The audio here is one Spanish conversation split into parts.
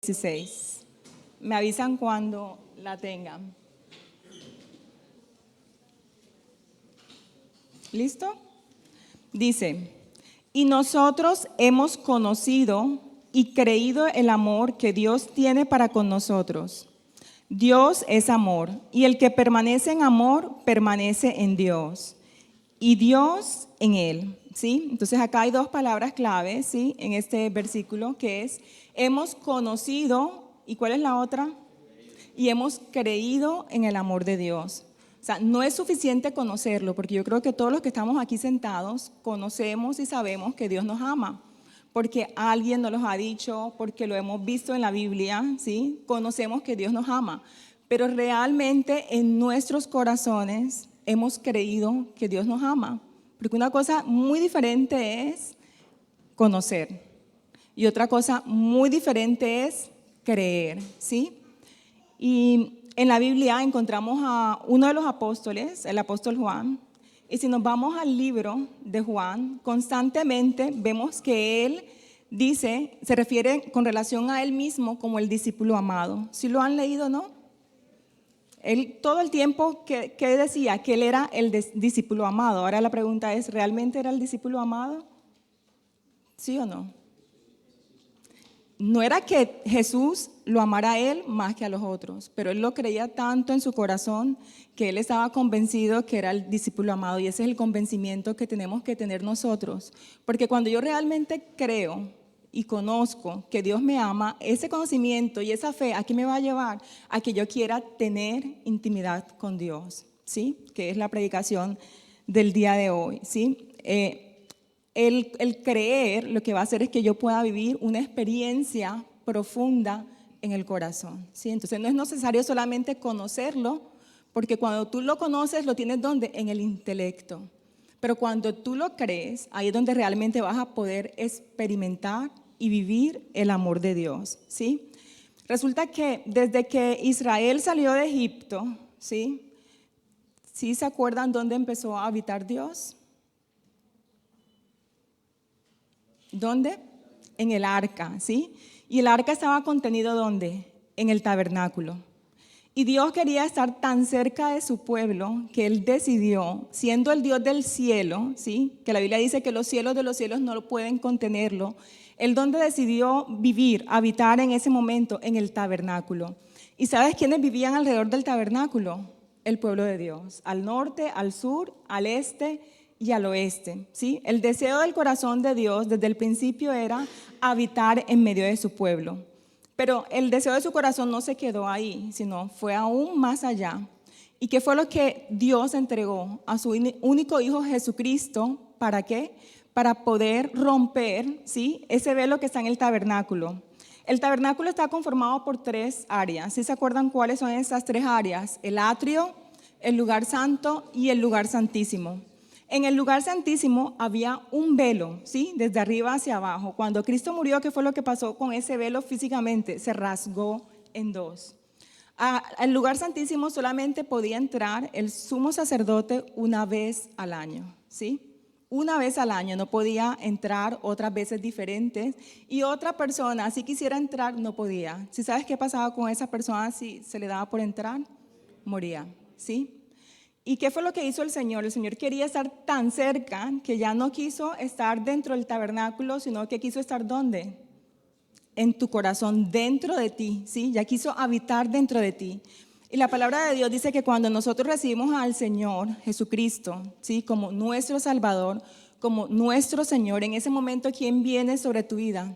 16. Me avisan cuando la tengan. ¿Listo? Dice, y nosotros hemos conocido y creído el amor que Dios tiene para con nosotros. Dios es amor, y el que permanece en amor, permanece en Dios, y Dios en él. ¿Sí? Entonces acá hay dos palabras claves, ¿sí? En este versículo, que es, hemos conocido, ¿y cuál es la otra? Y hemos creído en el amor de Dios. O sea, no es suficiente conocerlo, porque yo creo que todos los que estamos aquí sentados conocemos y sabemos que Dios nos ama, porque alguien nos lo ha dicho, porque lo hemos visto en la Biblia, ¿sí? Conocemos que Dios nos ama, pero realmente en nuestros corazones hemos creído que Dios nos ama, porque una cosa muy diferente es conocer y otra cosa muy diferente es creer, ¿sí? Y en la Biblia encontramos a uno de los apóstoles, el apóstol Juan, y si nos vamos al libro de Juan, constantemente vemos que él dice, se refiere con relación a él mismo como el discípulo amado. ¿Sí lo han leído, no? Él todo el tiempo que decía que él era el discípulo amado. Ahora la pregunta es, ¿realmente era el discípulo amado? ¿Sí o no? No era que Jesús lo amara a él más que a los otros, pero él lo creía tanto en su corazón que él estaba convencido que era el discípulo amado, y ese es el convencimiento que tenemos que tener nosotros, porque cuando yo realmente creo y conozco que Dios me ama, ese conocimiento y esa fe, ¿a qué me va a llevar? A que yo quiera tener intimidad con Dios, ¿sí? Que es la predicación del día de hoy, ¿sí? El creer lo que va a hacer es que yo pueda vivir una experiencia profunda en el corazón, ¿sí? Entonces no es necesario solamente conocerlo, porque cuando tú lo conoces lo tienes ¿dónde? En el intelecto. Pero cuando tú lo crees, ahí es donde realmente vas a poder experimentar y vivir el amor de Dios, ¿sí? Resulta que desde que Israel salió de Egipto, ¿sí? ¿Sí se acuerdan dónde empezó a habitar Dios? ¿Dónde? En el arca, ¿sí? Y el arca estaba contenido ¿dónde? En el tabernáculo. Y Dios quería estar tan cerca de su pueblo que Él decidió, siendo el Dios del cielo, ¿sí? Que la Biblia dice que los cielos de los cielos no lo pueden contenerlo. Él donde decidió vivir, habitar en ese momento, en el tabernáculo. ¿Y sabes quiénes vivían alrededor del tabernáculo? El pueblo de Dios, al norte, al sur, al este y al oeste, ¿sí? El deseo del corazón de Dios desde el principio era habitar en medio de su pueblo. Pero el deseo de su corazón no se quedó ahí, sino fue aún más allá. ¿Y qué fue lo que Dios entregó a su único Hijo Jesucristo? ¿Para qué? Para poder romper, ¿sí? Ese velo que está en el tabernáculo. El tabernáculo está conformado por tres áreas. ¿Sí se acuerdan cuáles son esas tres áreas? El atrio, el lugar santo y el lugar santísimo. En el lugar santísimo había un velo, ¿sí? Desde arriba hacia abajo. Cuando Cristo murió, ¿qué fue lo que pasó con ese velo físicamente? Se rasgó en dos. Al lugar santísimo solamente podía entrar el sumo sacerdote una vez al año, ¿sí? Una vez al año, no podía entrar otras veces diferentes, y otra persona, si quisiera entrar, no podía. ¿Sí sabes qué pasaba con esa persona si se le daba por entrar? Moría, ¿sí? ¿Y qué fue lo que hizo el Señor? El Señor quería estar tan cerca que ya no quiso estar dentro del tabernáculo, sino que quiso estar ¿dónde? En tu corazón, dentro de ti, ¿sí? Ya quiso habitar dentro de ti. Y la palabra de Dios dice que cuando nosotros recibimos al Señor Jesucristo, ¿sí? Como nuestro Salvador, como nuestro Señor, en ese momento, ¿quién viene sobre tu vida?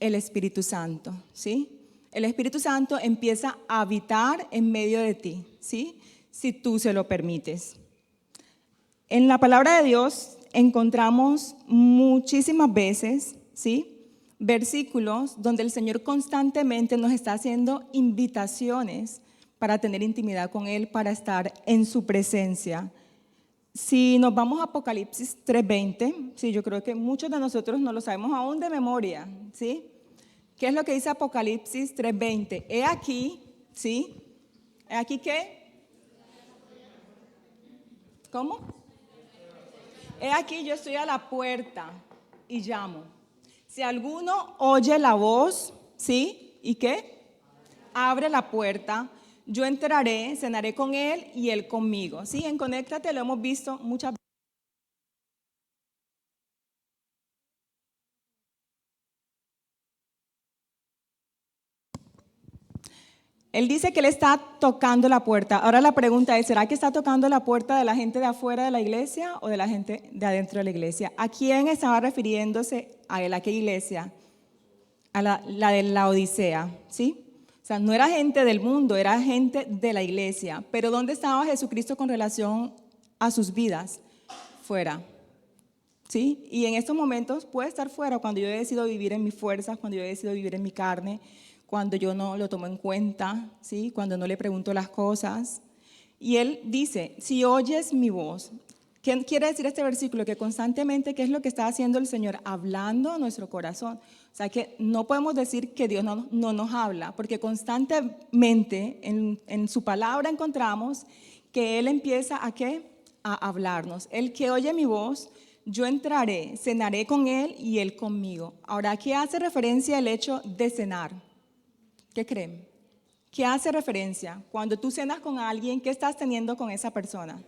El Espíritu Santo, ¿sí? El Espíritu Santo empieza a habitar en medio de ti, ¿sí? Si tú se lo permites. En la palabra de Dios encontramos muchísimas veces, ¿sí? Versículos donde el Señor constantemente nos está haciendo invitaciones para tener intimidad con Él, para estar en su presencia. Si nos vamos a Apocalipsis 3:20, sí, yo creo que muchos de nosotros no lo sabemos aún de memoria, ¿sí? ¿Qué es lo que dice Apocalipsis 3:20? He aquí, ¿sí? ¿He aquí qué? ¿Cómo? He aquí yo estoy a la puerta y llamo. Si alguno oye la voz, ¿sí? ¿Y qué? Abre la puerta. Yo entraré, cenaré con él y él conmigo. ¿Sí? En Conéctate lo hemos visto muchas veces. Él dice que él está tocando la puerta. Ahora la pregunta es, ¿será que está tocando la puerta de la gente de afuera de la iglesia o de la gente de adentro de la iglesia? ¿A quién estaba refiriéndose a él? ¿A qué iglesia? A la de la Odisea, ¿sí? O sea, no era gente del mundo, era gente de la iglesia. Pero ¿dónde estaba Jesucristo con relación a sus vidas? Fuera, ¿sí? Y en estos momentos puede estar fuera cuando yo he decidido vivir en mis fuerzas, cuando yo he decidido vivir en mi carne, cuando yo no lo tomo en cuenta, ¿sí? Cuando no le pregunto las cosas. Y él dice, si oyes mi voz, ¿qué quiere decir este versículo? Que constantemente, ¿qué es lo que está haciendo el Señor? Hablando a nuestro corazón. O sea, que no podemos decir que Dios no nos habla, porque constantemente en su palabra encontramos que Él empieza ¿a qué? A hablarnos. El que oye mi voz, yo entraré, cenaré con Él y Él conmigo. Ahora, ¿a qué hace referencia el hecho de cenar? ¿Qué creen? ¿Qué hace referencia? Cuando tú cenas con alguien, ¿qué estás teniendo con esa persona?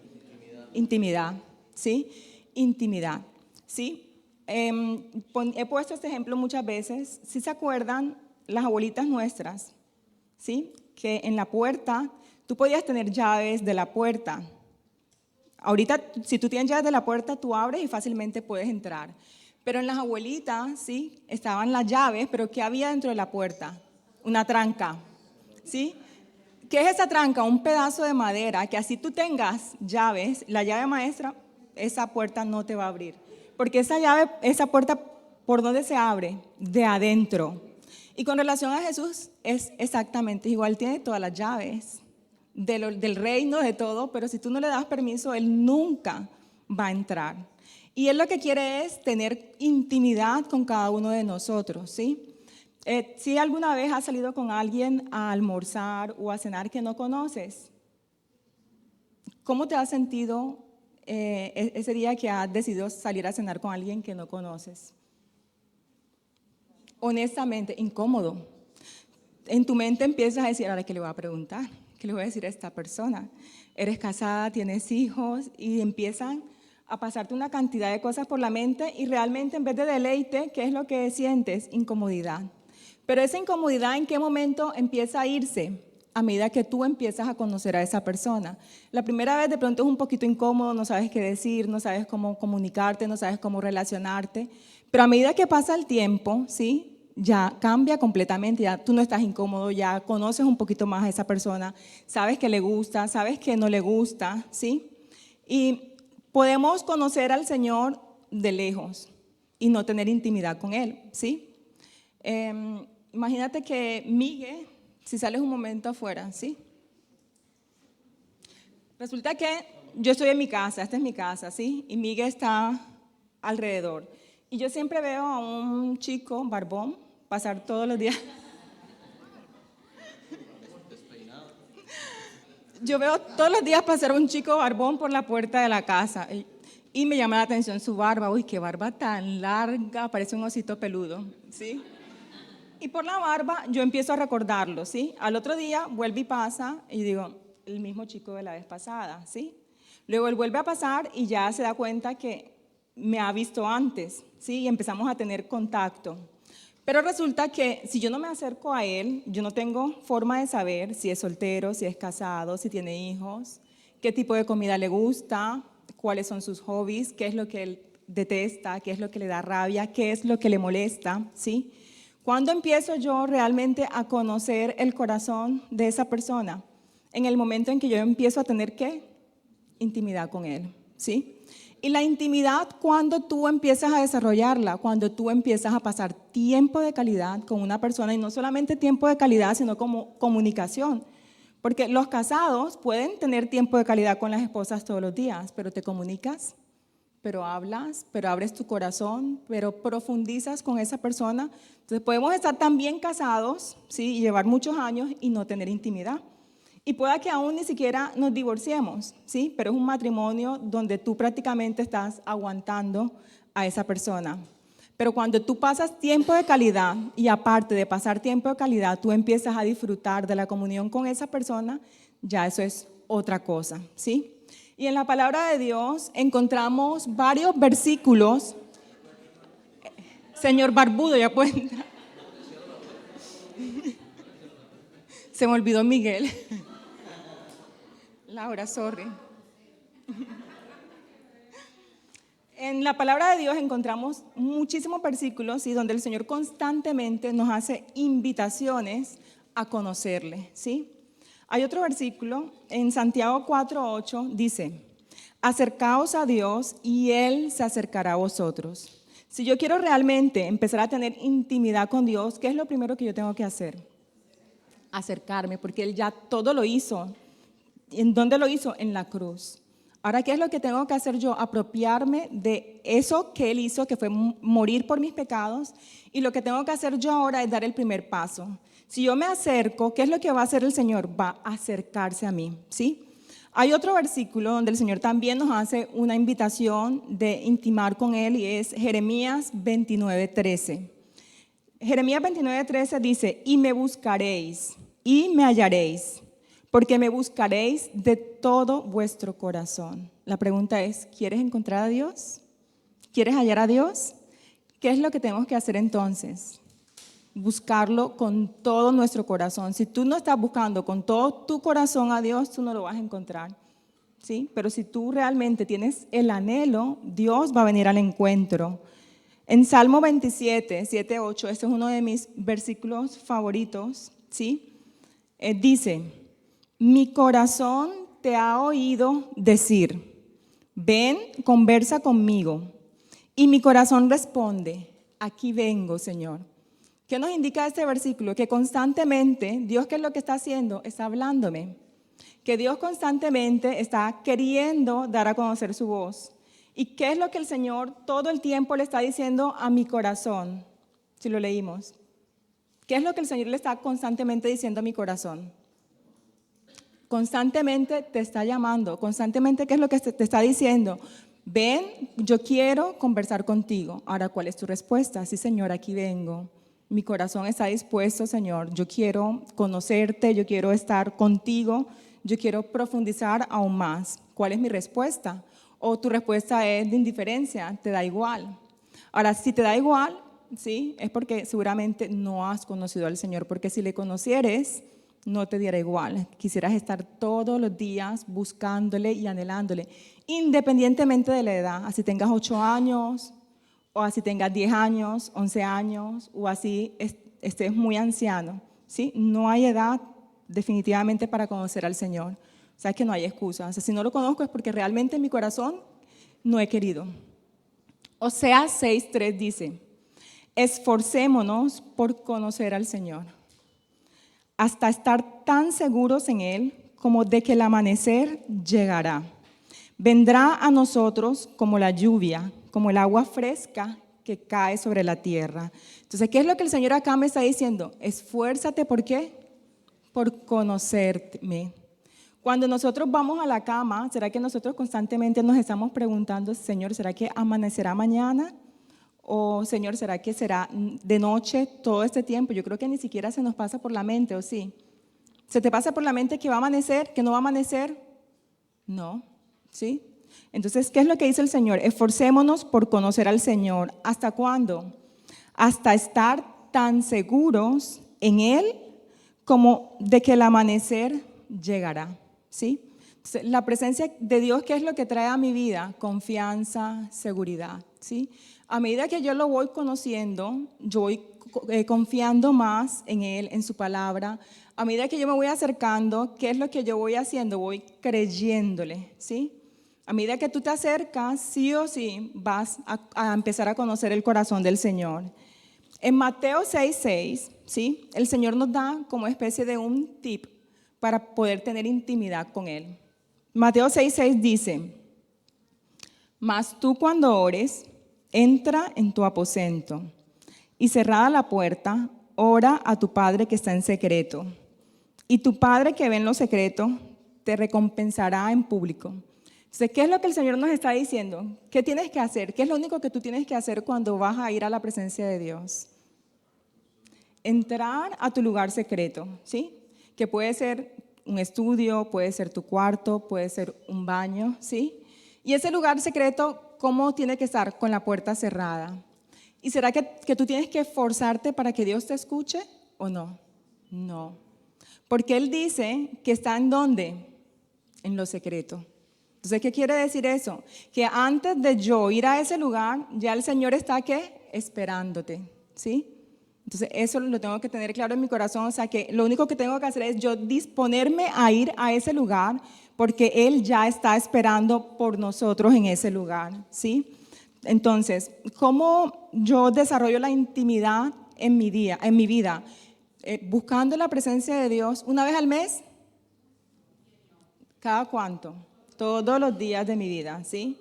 Intimidad, ¿sí? Intimidad, ¿sí? He puesto este ejemplo muchas veces. Si se acuerdan, las abuelitas nuestras, ¿sí? Que en la puerta, tú podías tener llaves de la puerta. Ahorita, si tú tienes llaves de la puerta, tú abres y fácilmente puedes entrar. Pero en las abuelitas, ¿sí? Estaban las llaves, pero ¿qué había dentro de la puerta? Una tranca, ¿sí? ¿Qué es esa tranca? Un pedazo de madera que así tú tengas llaves, la llave maestra, esa puerta no te va a abrir. Porque esa llave, esa puerta, ¿por dónde se abre? De adentro. Y con relación a Jesús es exactamente igual, tiene todas las llaves del reino, de todo, pero si tú no le das permiso, Él nunca va a entrar. Y Él lo que quiere es tener intimidad con cada uno de nosotros, ¿sí? Si alguna vez has salido con alguien a almorzar o a cenar que no conoces, ¿cómo te has sentido ese día que has decidido salir a cenar con alguien que no conoces? Honestamente, incómodo. En tu mente empiezas a decir, ahora, ¿qué le voy a preguntar? ¿Qué le voy a decir a esta persona? Eres casada, tienes hijos y empiezan a pasarte una cantidad de cosas por la mente y realmente en vez de deleite, ¿qué es lo que sientes? Incomodidad. Pero esa incomodidad, ¿en qué momento empieza a irse? A medida que tú empiezas a conocer a esa persona. La primera vez de pronto es un poquito incómodo, no sabes qué decir, no sabes cómo comunicarte, no sabes cómo relacionarte, pero a medida que pasa el tiempo, ¿sí? Ya cambia completamente, ya tú no estás incómodo, ya conoces un poquito más a esa persona, sabes que le gusta, sabes que no le gusta, ¿sí? Y podemos conocer al Señor de lejos y no tener intimidad con Él, ¿sí? Imagínate que Miguel, si sales un momento afuera, ¿sí? Resulta que yo estoy en mi casa, esta es mi casa, ¿sí? Y Miguel está alrededor. Y yo siempre veo a un chico barbón pasar todos los días. Yo veo todos los días pasar un chico barbón por la puerta de la casa y me llama la atención su barba. Uy, qué barba tan larga, parece un osito peludo, ¿sí? Y por la barba yo empiezo a recordarlo, ¿sí? Al otro día vuelve y pasa y digo, el mismo chico de la vez pasada, ¿sí? Luego él vuelve a pasar y ya se da cuenta que me ha visto antes, ¿sí? Y empezamos a tener contacto. Pero resulta que si yo no me acerco a él, yo no tengo forma de saber si es soltero, si es casado, si tiene hijos, qué tipo de comida le gusta, cuáles son sus hobbies, qué es lo que él detesta, qué es lo que le da rabia, qué es lo que le molesta, ¿sí? ¿Cuándo empiezo yo realmente a conocer el corazón de esa persona? En el momento en que yo empiezo a tener, ¿qué? Intimidad con él, ¿sí? Y la intimidad, cuando tú empiezas a desarrollarla, cuando tú empiezas a pasar tiempo de calidad con una persona, y no solamente tiempo de calidad, sino como comunicación. Porque los casados pueden tener tiempo de calidad con las esposas todos los días, pero te comunicas, pero hablas, pero abres tu corazón, pero profundizas con esa persona. Entonces podemos estar también casados, ¿sí? Y llevar muchos años y no tener intimidad. Y pueda que aún ni siquiera nos divorciemos, ¿sí? Pero es un matrimonio donde tú prácticamente estás aguantando a esa persona. Pero cuando tú pasas tiempo de calidad y aparte de pasar tiempo de calidad, tú empiezas a disfrutar de la comunión con esa persona, ya eso es otra cosa, ¿sí? Y en la palabra de Dios encontramos varios versículos. Señor Barbudo, ya puede entrar. Se me olvidó Miguel. Laura, sorry. En la palabra de Dios encontramos muchísimos versículos y donde el Señor constantemente nos hace invitaciones a conocerle, ¿sí? Hay otro versículo en Santiago 4:8, dice: acercaos a Dios y Él se acercará a vosotros. Si yo quiero realmente empezar a tener intimidad con Dios, ¿qué es lo primero que yo tengo que hacer? Acercarme, porque Él ya todo lo hizo. ¿En dónde lo hizo? En la cruz. Ahora, ¿qué es lo que tengo que hacer yo? Apropiarme de eso que Él hizo, que fue morir por mis pecados, y lo que tengo que hacer yo ahora es dar el primer paso. Si yo me acerco, ¿qué es lo que va a hacer el Señor? Va a acercarse a mí, ¿sí? Hay otro versículo donde el Señor también nos hace una invitación de intimar con Él y es Jeremías 29:13. Jeremías 29:13 dice: y me buscaréis y me hallaréis, porque me buscaréis de todo vuestro corazón. La pregunta es, ¿quieres encontrar a Dios? ¿Quieres hallar a Dios? ¿Qué es lo que tenemos que hacer entonces? Buscarlo con todo nuestro corazón. Si tú no estás buscando con todo tu corazón a Dios, tú no lo vas a encontrar, ¿sí? Pero si tú realmente tienes el anhelo, Dios va a venir al encuentro. En Salmo 27, 7, 8, este es uno de mis versículos favoritos, ¿sí? Dice: mi corazón te ha oído decir, ven, conversa conmigo. Y mi corazón responde, aquí vengo, Señor. ¿Qué nos indica este versículo? Que constantemente, Dios, ¿qué es lo que está haciendo? Está hablándome. Que Dios constantemente está queriendo dar a conocer su voz. ¿Y qué es lo que el Señor todo el tiempo le está diciendo a mi corazón? Si lo leímos. ¿Qué es lo que el Señor le está constantemente diciendo a mi corazón? Constantemente te está llamando, constantemente, ¿qué es lo que te está diciendo? Ven, yo quiero conversar contigo. Ahora, ¿cuál es tu respuesta? Sí, Señor, aquí vengo. Mi corazón está dispuesto, Señor. Yo quiero conocerte, yo quiero estar contigo, yo quiero profundizar aún más. ¿Cuál es mi respuesta? O tu respuesta es de indiferencia, te da igual. Ahora, si te da igual, sí, es porque seguramente no has conocido al Señor, porque si le conocieres, no te diera igual. Quisieras estar todos los días buscándole y anhelándole, independientemente de la edad, así tengas 8 años, o así tengas 10 años, 11 años, o así estés muy anciano, ¿sí? No hay edad definitivamente para conocer al Señor. O sea, que no hay excusa. O sea, si no lo conozco es porque realmente en mi corazón no he querido. Oseas 6:3 dice: esforcémonos por conocer al Señor, hasta estar tan seguros en Él como de que el amanecer llegará. Vendrá a nosotros como la lluvia, como el agua fresca que cae sobre la tierra. Entonces, ¿qué es lo que el Señor acá me está diciendo? Esfuérzate, ¿por qué? Por conocerme. Cuando nosotros vamos a la cama, ¿será que nosotros constantemente nos estamos preguntando, Señor, ¿será que amanecerá mañana? O Señor, ¿será que será de noche todo este tiempo? Yo creo que ni siquiera se nos pasa por la mente, ¿o sí? ¿Se te pasa por la mente que va a amanecer, que no va a amanecer? No, ¿sí? Entonces, ¿qué es lo que dice el Señor? Esforcémonos por conocer al Señor. ¿Hasta cuándo? Hasta estar tan seguros en Él como de que el amanecer llegará, ¿sí? Entonces, la presencia de Dios, ¿qué es lo que trae a mi vida? Confianza, seguridad, ¿sí? A medida que yo lo voy conociendo, yo voy confiando más en Él, en su palabra. A medida que yo me voy acercando, ¿qué es lo que yo voy haciendo? Voy creyéndole, ¿sí? A medida que tú te acercas, sí o sí, vas a empezar a conocer el corazón del Señor. En Mateo 6:6, ¿sí? El Señor nos da como especie de un tip para poder tener intimidad con Él. Mateo 6:6 dice: mas tú cuando ores, entra en tu aposento y cerrada la puerta, ora a tu Padre que está en secreto. Y tu Padre que ve en lo secreto te recompensará en público. Entonces, ¿qué es lo que el Señor nos está diciendo? ¿Qué tienes que hacer? ¿Qué es lo único que tú tienes que hacer cuando vas a ir a la presencia de Dios? Entrar a tu lugar secreto, ¿sí? Que puede ser un estudio, puede ser tu cuarto, puede ser un baño, ¿sí? Y ese lugar secreto, ¿cómo tiene que estar? Con la puerta cerrada. ¿Y será que tú tienes que esforzarte para que Dios te escuche o no? No. Porque Él dice que está ¿en dónde? En lo secreto. Entonces, ¿qué quiere decir eso? Que antes de yo ir a ese lugar, ya el Señor está, ¿qué? Esperándote, ¿sí? Entonces, eso lo tengo que tener claro en mi corazón. O sea, que lo único que tengo que hacer es yo disponerme a ir a ese lugar porque Él ya está esperando por nosotros en ese lugar, ¿sí? Entonces, ¿cómo yo desarrollo la intimidad en mi vida? Buscando la presencia de Dios una vez al mes. ¿Cada cuánto? Todos los días de mi vida, ¿sí?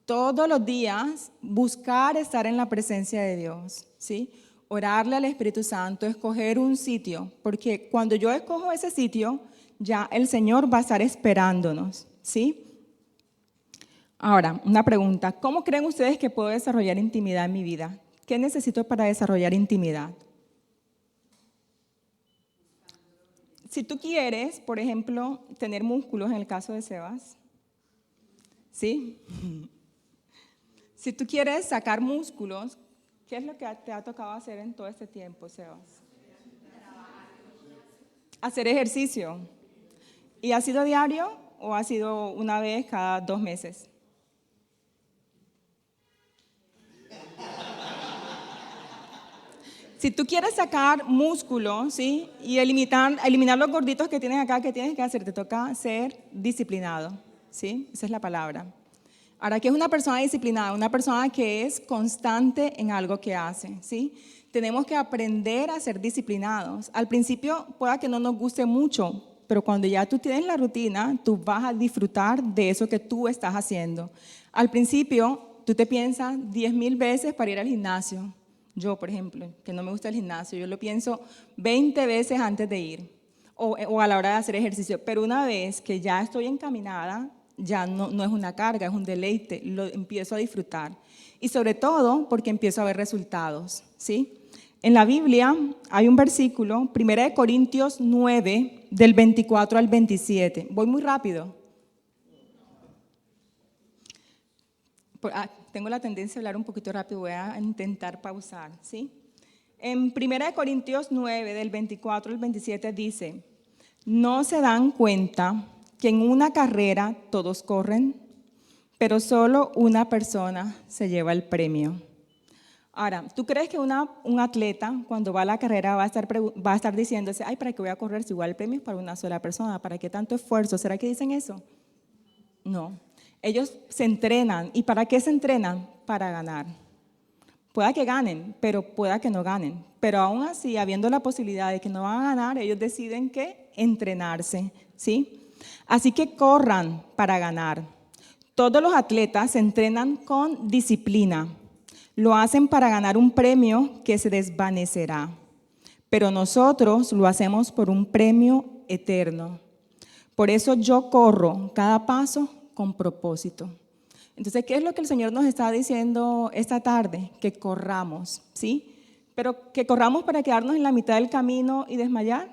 Todos los días buscar estar en la presencia de Dios, ¿sí? Orarle al Espíritu Santo, escoger un sitio, porque cuando yo escojo ese sitio, ya el Señor va a estar esperándonos, ¿sí? Ahora, una pregunta, ¿cómo creen ustedes que puedo desarrollar intimidad en mi vida? ¿Qué necesito para desarrollar intimidad? Si tú quieres, por ejemplo, tener músculos en el caso de Sebas, ¿sí? Si tú quieres sacar músculos, ¿qué es lo que te ha tocado hacer en todo este tiempo, Sebas? Hacer ejercicio. ¿Y ha sido diario o ha sido una vez cada 2 meses? Si tú quieres sacar músculo, ¿sí? Y eliminar los gorditos que tienes acá, ¿qué tienes que hacer? Te toca ser disciplinado, ¿sí? Esa es la palabra. Ahora, ¿qué es una persona disciplinada? Una persona que es constante en algo que hace, ¿sí? Tenemos que aprender a ser disciplinados. Al principio pueda que no nos guste mucho, pero cuando ya tú tienes la rutina, tú vas a disfrutar de eso que tú estás haciendo. Al principio, tú te piensas 10,000 veces para ir al gimnasio. Yo, por ejemplo, que no me gusta el gimnasio, yo lo pienso 20 veces antes de ir o a la hora de hacer ejercicio. Pero una vez que ya estoy encaminada, ya no es una carga, es un deleite, lo empiezo a disfrutar. Y sobre todo porque empiezo a ver resultados, ¿sí? En la Biblia hay un versículo, 1 Corintios 9, del 24 al 27. Voy muy rápido. Tengo la tendencia a hablar un poquito rápido, voy a intentar pausar, ¿sí? En 1 Corintios 9, del 24 al 27 dice, ¿no se dan cuenta que en una carrera todos corren, pero solo una persona se lleva el premio? Ahora, ¿tú crees que un atleta cuando va a la carrera va a estar diciéndose, ay, ¿para qué voy a correr si igual el premio es para una sola persona? ¿Para qué tanto esfuerzo? ¿Será que dicen eso? No. Ellos se entrenan. ¿Y para qué se entrenan? Para ganar. Pueda que ganen, pero pueda que no ganen. Pero aún así, habiendo la posibilidad de que no van a ganar, ellos deciden que entrenarse, ¿sí? Así que corran para ganar. Todos los atletas se entrenan con disciplina. Lo hacen para ganar un premio que se desvanecerá. Pero nosotros lo hacemos por un premio eterno. Por eso yo corro cada paso con propósito. Entonces, ¿qué es lo que el Señor nos está diciendo esta tarde? Que corramos, ¿sí? Pero que corramos para quedarnos en la mitad del camino y desmayar,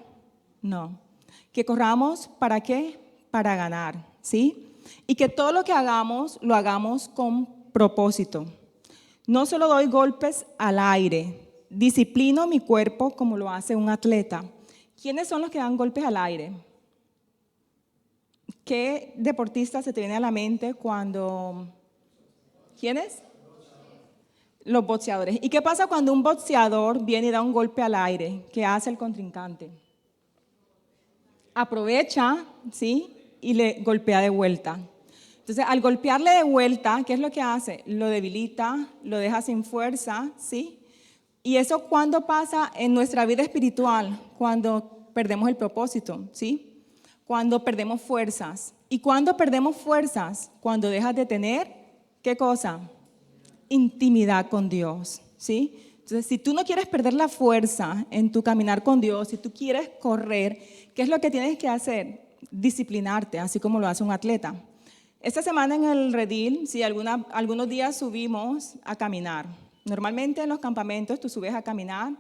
no. Que corramos ¿para qué? Para ganar, ¿sí? Y que todo lo que hagamos, lo hagamos con propósito. No solo doy golpes al aire, disciplino mi cuerpo como lo hace un atleta. ¿Quiénes son los que dan golpes al aire? ¿Qué deportista se te viene a la mente cuando... ¿Quiénes? Los boxeadores. ¿Y qué pasa cuando un boxeador viene y da un golpe al aire? ¿Qué hace el contrincante? Aprovecha, ¿sí? Y le golpea de vuelta. Entonces, al golpearle de vuelta, ¿qué es lo que hace? Lo debilita, lo deja sin fuerza, ¿sí? Y eso ¿cuándo pasa en nuestra vida espiritual? Cuando perdemos el propósito, ¿sí? Cuando perdemos fuerzas. ¿Y cuándo perdemos fuerzas? Cuando dejas de tener, ¿qué cosa? Intimidad con Dios, ¿sí? Entonces, si tú no quieres perder la fuerza en tu caminar con Dios, si tú quieres correr, ¿qué es lo que tienes que hacer? Disciplinarte, así como lo hace un atleta. Esta semana en el redil, sí, algunos días subimos a caminar. Normalmente en los campamentos tú subes a caminar,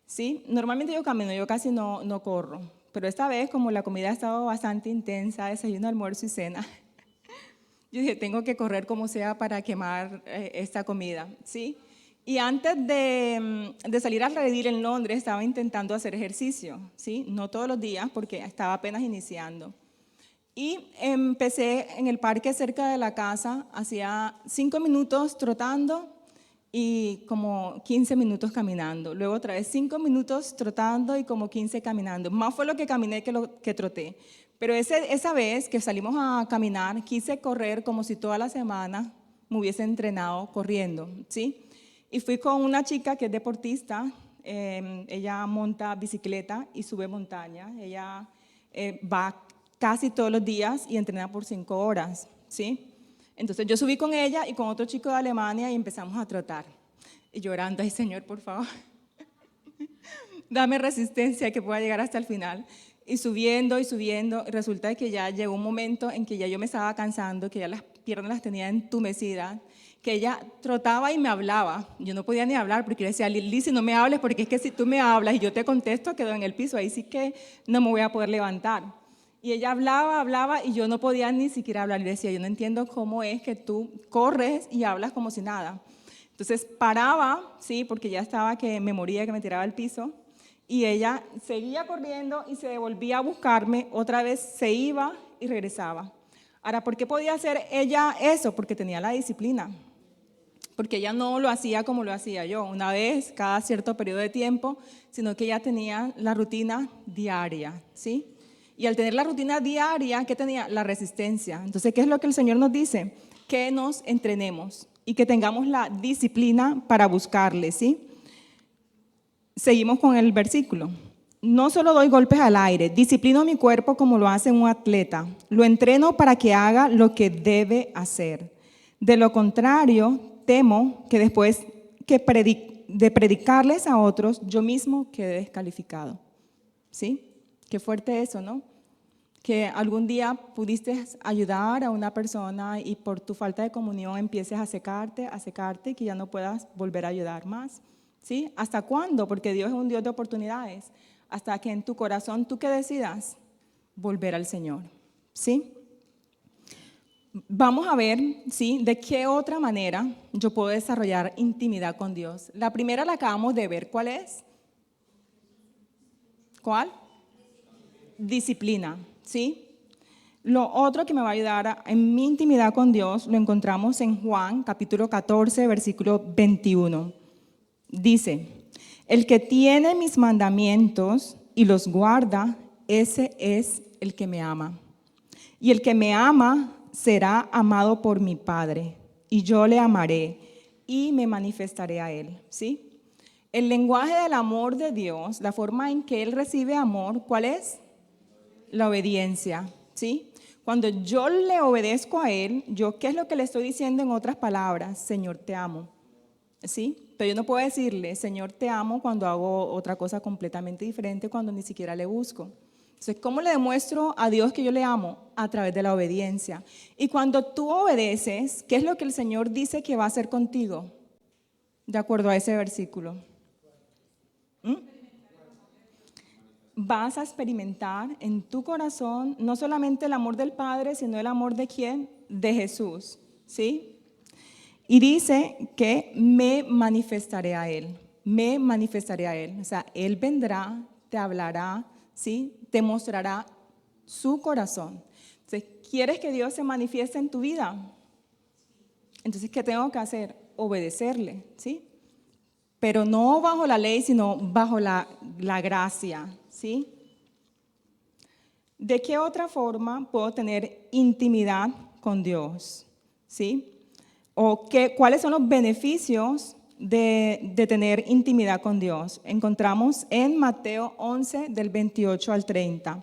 ¿sí? Normalmente yo camino, yo casi no corro. Pero esta vez, como la comida ha estado bastante intensa, desayuno, almuerzo y cena, yo dije, tengo que correr como sea para quemar esta comida, ¿sí? Y antes de salir al redil en Londres, estaba intentando hacer ejercicio, ¿sí? No todos los días, porque estaba apenas iniciando. Y empecé en el parque cerca de la casa, hacía 5 minutos trotando y como 15 minutos caminando. Luego otra vez 5 minutos trotando y como 15 caminando. Más fue lo que caminé que lo que troté. Pero esa vez que salimos a caminar, quise correr como si toda la semana me hubiese entrenado corriendo, ¿sí? Y fui con una chica que es deportista, ella monta bicicleta y sube montaña. Ella va casi todos los días y entrena por 5 horas, ¿sí? Entonces yo subí con ella y con otro chico de Alemania y empezamos a trotar. Y llorando, ay Señor, por favor, dame resistencia que pueda llegar hasta el final. Y subiendo, resulta de que ya llegó un momento en que ya yo me estaba cansando, que ya las piernas las tenía entumecidas, que ella trotaba y me hablaba. Yo no podía ni hablar porque yo decía, Lili, no me hables, porque es que si tú me hablas y yo te contesto, quedo en el piso, ahí sí que no me voy a poder levantar. Y ella hablaba y yo no podía ni siquiera hablar. Le decía, yo no entiendo cómo es que tú corres y hablas como si nada. Entonces paraba, sí, porque ya estaba que me moría, que me tiraba al piso. Y ella seguía corriendo y se devolvía a buscarme. Otra vez se iba y regresaba. Ahora, ¿por qué podía hacer ella eso? Porque tenía la disciplina. Porque ella no lo hacía como lo hacía yo, una vez cada cierto periodo de tiempo, sino que ella tenía la rutina diaria, ¿sí? Y al tener la rutina diaria, ¿qué tenía? La resistencia. Entonces, ¿qué es lo que el Señor nos dice? Que nos entrenemos y que tengamos la disciplina para buscarle, ¿sí? Seguimos con el versículo. No solo doy golpes al aire, disciplino mi cuerpo como lo hace un atleta. Lo entreno para que haga lo que debe hacer. De lo contrario, temo que después de predicarles a otros, yo mismo quede descalificado. ¿Sí? Qué fuerte eso, ¿no? Que algún día pudiste ayudar a una persona y por tu falta de comunión empieces a secarte y que ya no puedas volver a ayudar más. ¿Sí? ¿Hasta cuándo? Porque Dios es un Dios de oportunidades. Hasta que en tu corazón tú que decidas volver al Señor. ¿Sí? Vamos a ver, ¿sí? De qué otra manera yo puedo desarrollar intimidad con Dios. La primera la acabamos de ver. ¿Cuál es? ¿Cuál? Disciplina, ¿sí? Lo otro que me va a ayudar en mi intimidad con Dios lo encontramos en Juan, capítulo 14, versículo 21. Dice, el que tiene mis mandamientos y los guarda, ese es el que me ama. Y el que me ama será amado por mi Padre, y yo le amaré y me manifestaré a él, ¿sí? El lenguaje del amor de Dios, la forma en que Él recibe amor, ¿cuál es? La obediencia, ¿sí? Cuando yo le obedezco a Él, ¿qué es lo que le estoy diciendo en otras palabras? Señor, te amo, ¿sí? Pero yo no puedo decirle, Señor, te amo cuando hago otra cosa completamente diferente, cuando ni siquiera le busco. Entonces, ¿cómo le demuestro a Dios que yo le amo? A través de la obediencia. Y cuando tú obedeces, ¿qué es lo que el Señor dice que va a hacer contigo? De acuerdo a ese versículo. Vas a experimentar en tu corazón no solamente el amor del Padre, sino el amor de ¿quién? De Jesús, ¿sí? Y dice que me manifestaré a Él, me manifestaré a Él. O sea, Él vendrá, te hablará, ¿sí? Te mostrará su corazón. Entonces, ¿quieres que Dios se manifieste en tu vida? Entonces, ¿qué tengo que hacer? Obedecerle, ¿sí? Pero no bajo la ley, sino bajo la gracia, ¿sí? ¿De qué otra forma puedo tener intimidad con Dios? ¿Sí? ¿O cuáles son los beneficios de tener intimidad con Dios? Encontramos en Mateo 11, del 28 al 30.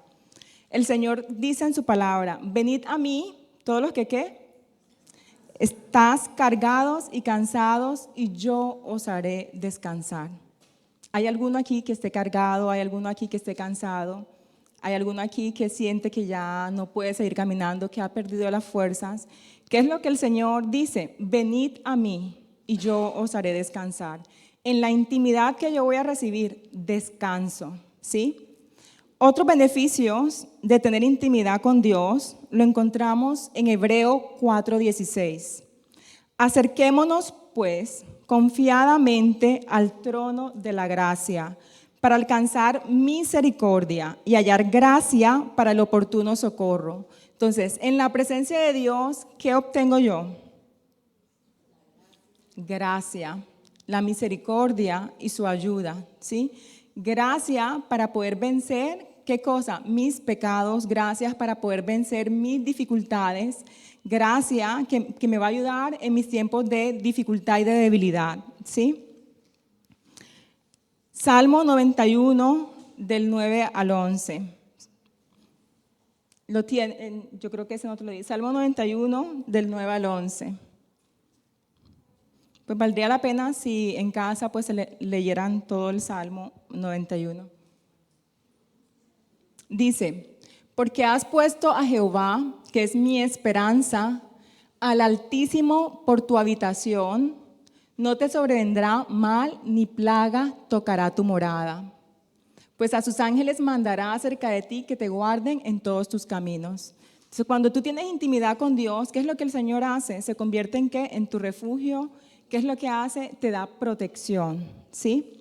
El Señor dice en su palabra, venid a mí, todos los que ¿qué? Estás cargados y cansados y yo os haré descansar. ¿Hay alguno aquí que esté cargado? ¿Hay alguno aquí que esté cansado? Hay alguno aquí que siente que ya no puede seguir caminando, que ha perdido las fuerzas. ¿Qué es lo que el Señor dice? Venid a mí y yo os haré descansar. En la intimidad que yo voy a recibir, descanso, ¿sí? Otros beneficios de tener intimidad con Dios lo encontramos en Hebreo 4:16. Acerquémonos, pues, confiadamente al trono de la gracia, para alcanzar misericordia y hallar gracia para el oportuno socorro. Entonces, en la presencia de Dios, ¿qué obtengo yo? Gracia, la misericordia y su ayuda, ¿sí? Gracia para poder vencer, ¿qué cosa? Mis pecados, gracias para poder vencer mis dificultades, gracia que me va a ayudar en mis tiempos de dificultad y de debilidad, ¿sí? Salmo 91, del 9 al 11. Lo tienen, yo creo que ese no te lo dice. Salmo 91, del 9 al 11. Pues valdría la pena si en casa pues leyeran todo el Salmo 91. Dice, porque has puesto a Jehová, que es mi esperanza, al Altísimo por tu habitación, no te sobrevendrá mal ni plaga tocará tu morada. Pues a sus ángeles mandará acerca de ti que te guarden en todos tus caminos. Entonces, cuando tú tienes intimidad con Dios, ¿qué es lo que el Señor hace? ¿Se convierte en qué? En tu refugio. ¿Qué es lo que hace? Te da protección, ¿sí?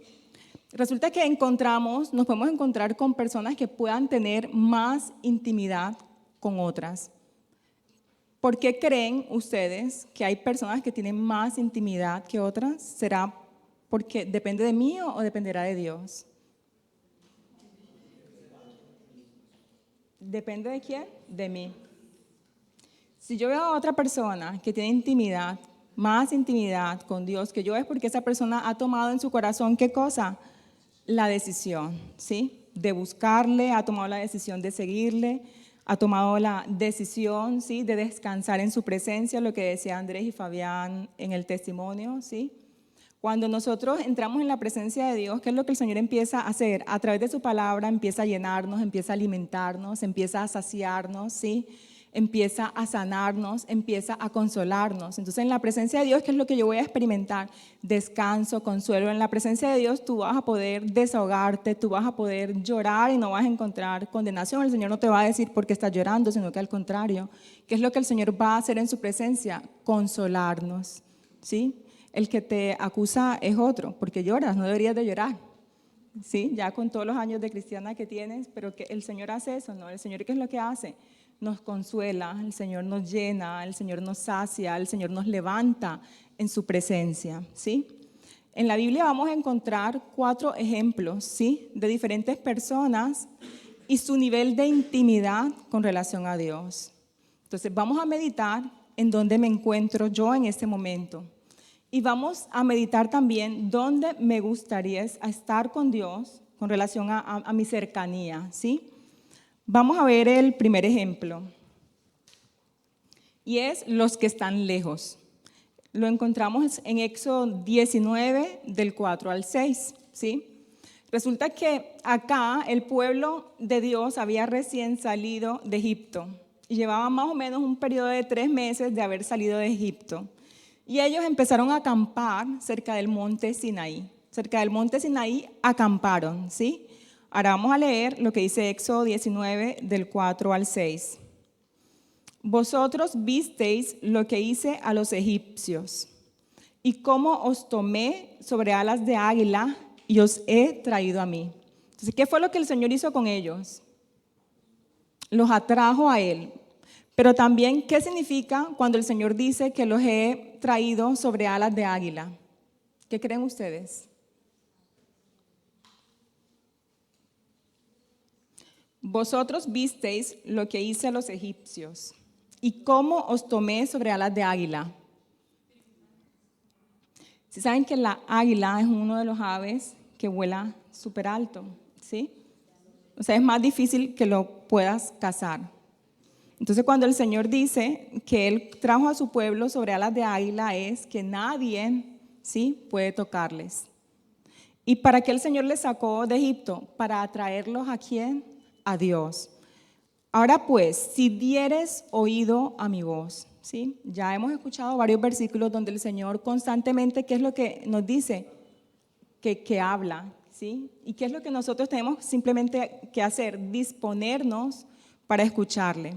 Resulta que nos podemos encontrar con personas que puedan tener más intimidad con otras. ¿Por qué creen ustedes que hay personas que tienen más intimidad que otras? ¿Será porque depende de mí o dependerá de Dios? ¿Depende de quién? De mí. Si yo veo a otra persona que tiene intimidad, más intimidad con Dios que yo, es porque esa persona ha tomado en su corazón, ¿qué cosa? La decisión, ¿sí? De buscarle, ha tomado la decisión de seguirle, ha tomado la decisión, ¿sí? De descansar en su presencia, lo que decía Andrés y Fabián en el testimonio, ¿sí? Cuando nosotros entramos en la presencia de Dios, ¿qué es lo que el Señor empieza a hacer? A través de su palabra empieza a llenarnos, empieza a alimentarnos, empieza a saciarnos, ¿sí? Empieza a sanarnos, empieza a consolarnos. Entonces, en la presencia de Dios, ¿qué es lo que yo voy a experimentar? Descanso, consuelo. En la presencia de Dios tú vas a poder desahogarte, tú vas a poder llorar y no vas a encontrar condenación. El Señor no te va a decir por qué estás llorando, sino que al contrario. ¿Qué es lo que el Señor va a hacer en su presencia? Consolarnos, ¿sí? El que te acusa es otro, porque lloras, no deberías de llorar, ¿sí? Ya con todos los años de cristiana que tienes, pero que el Señor hace eso, ¿no? El Señor, ¿qué es lo que hace? Nos consuela, el Señor nos llena, el Señor nos sacia, el Señor nos levanta en su presencia, ¿sí? En la Biblia vamos a encontrar 4 ejemplos, ¿sí? De diferentes personas y su nivel de intimidad con relación a Dios. Entonces vamos a meditar en dónde me encuentro yo en este momento. Y vamos a meditar también dónde me gustaría estar con Dios con relación a mi cercanía, ¿sí? Vamos a ver el primer ejemplo. Y es los que están lejos. Lo encontramos en Éxodo 19, del 4 al 6, ¿sí? Resulta que acá el pueblo de Dios había recién salido de Egipto. Y llevaba más o menos un periodo de 3 meses de haber salido de Egipto. Y ellos empezaron a acampar cerca del monte Sinaí. Cerca del monte Sinaí acamparon, ¿sí? Ahora vamos a leer lo que dice Éxodo 19, del 4 al 6. Vosotros visteis lo que hice a los egipcios y cómo os tomé sobre alas de águila y os he traído a mí. Entonces, ¿qué fue lo que el Señor hizo con ellos? Los atrajo a Él. Pero también, ¿qué significa cuando el Señor dice que los he traído sobre alas de águila? ¿Qué creen ustedes? Vosotros visteis lo que hice a los egipcios y cómo os tomé sobre alas de águila. Si saben que la águila es uno de los aves que vuela súper alto, ¿sí? O sea, es más difícil que lo puedas cazar. Entonces, cuando el Señor dice que Él trajo a su pueblo sobre alas de águila, es que nadie, ¿sí?, puede tocarles. ¿Y para qué el Señor les sacó de Egipto? Para atraerlos ¿a quién? a Dios. Ahora pues, si dieres oído a mi voz, ¿sí? Ya hemos escuchado varios versículos donde el Señor constantemente, ¿qué es lo que nos dice? Que habla, ¿sí? ¿Y qué es lo que nosotros tenemos simplemente que hacer? Disponernos para escucharle.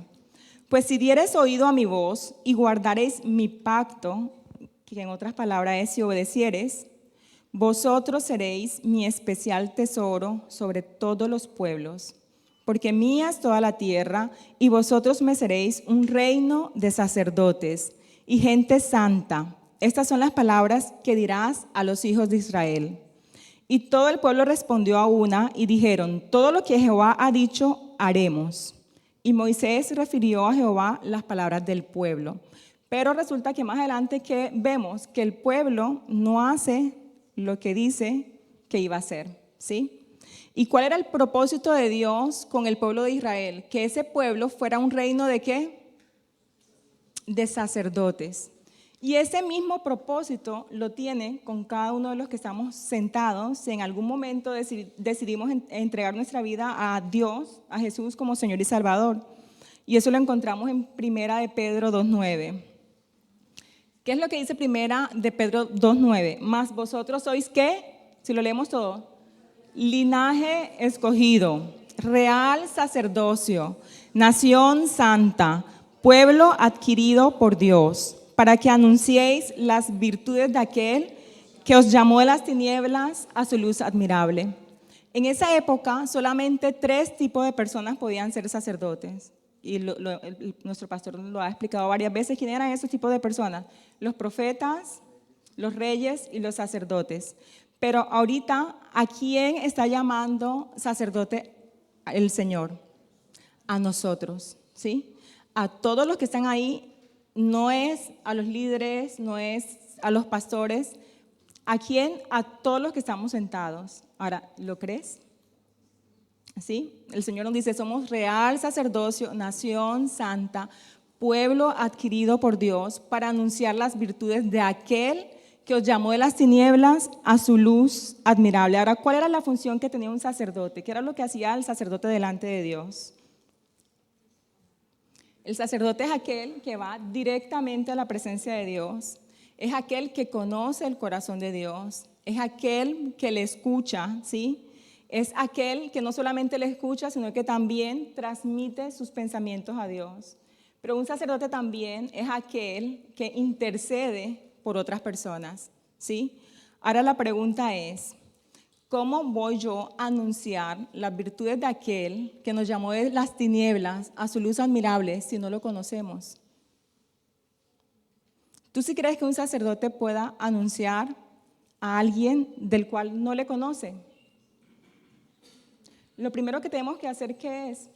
Pues si dieres oído a mi voz y guardaréis mi pacto, que en otras palabras es si obedecieres, vosotros seréis mi especial tesoro sobre todos los pueblos, porque mía es toda la tierra, y vosotros me seréis un reino de sacerdotes y gente santa. Estas son las palabras que dirás a los hijos de Israel. Y todo el pueblo respondió a una y dijeron, todo lo que Jehová ha dicho, haremos. Y Moisés refirió a Jehová las palabras del pueblo. Pero resulta que más adelante que vemos que el pueblo no hace lo que dice que iba a hacer, ¿sí? ¿Y cuál era el propósito de Dios con el pueblo de Israel? Que ese pueblo fuera un reino ¿de qué? De sacerdotes. Y ese mismo propósito lo tiene con cada uno de los que estamos sentados. Si en algún momento decidimos entregar nuestra vida a Dios, a Jesús como Señor y Salvador. Y eso lo encontramos en Primera de Pedro 2:9. ¿Qué es lo que dice Primera de Pedro 2:9? Mas vosotros sois ¿qué? Si lo leemos todo. Linaje escogido, real sacerdocio, nación santa, pueblo adquirido por Dios, para que anunciéis las virtudes de aquel que os llamó de las tinieblas a su luz admirable. En esa época solamente 3 tipos de personas podían ser sacerdotes. Y nuestro pastor lo ha explicado varias veces. ¿Quién eran esos tipos de personas? Los profetas, los reyes y los sacerdotes. Pero ahorita, ¿a quién está llamando sacerdote el Señor? A nosotros, ¿sí? A todos los que están ahí, no es a los líderes, no es a los pastores. ¿A quién? A todos los que estamos sentados. Ahora, ¿lo crees? ¿Sí? El Señor nos dice, somos real sacerdocio, nación santa, pueblo adquirido por Dios para anunciar las virtudes de aquel que os llamó de las tinieblas a su luz admirable. Ahora, ¿cuál era la función que tenía un sacerdote? ¿Qué era lo que hacía el sacerdote delante de Dios? El sacerdote es aquel que va directamente a la presencia de Dios, es aquel que conoce el corazón de Dios, es aquel que le escucha, ¿sí? Es aquel que no solamente le escucha, sino que también transmite sus pensamientos a Dios. Pero un sacerdote también es aquel que intercede por otras personas, ¿sí? Ahora la pregunta es, ¿cómo voy yo a anunciar las virtudes de aquel que nos llamó de las tinieblas a su luz admirable si no lo conocemos? ¿Tú sí crees que un sacerdote pueda anunciar a alguien del cual no le conoce? Lo primero que tenemos que hacer, ¿qué es?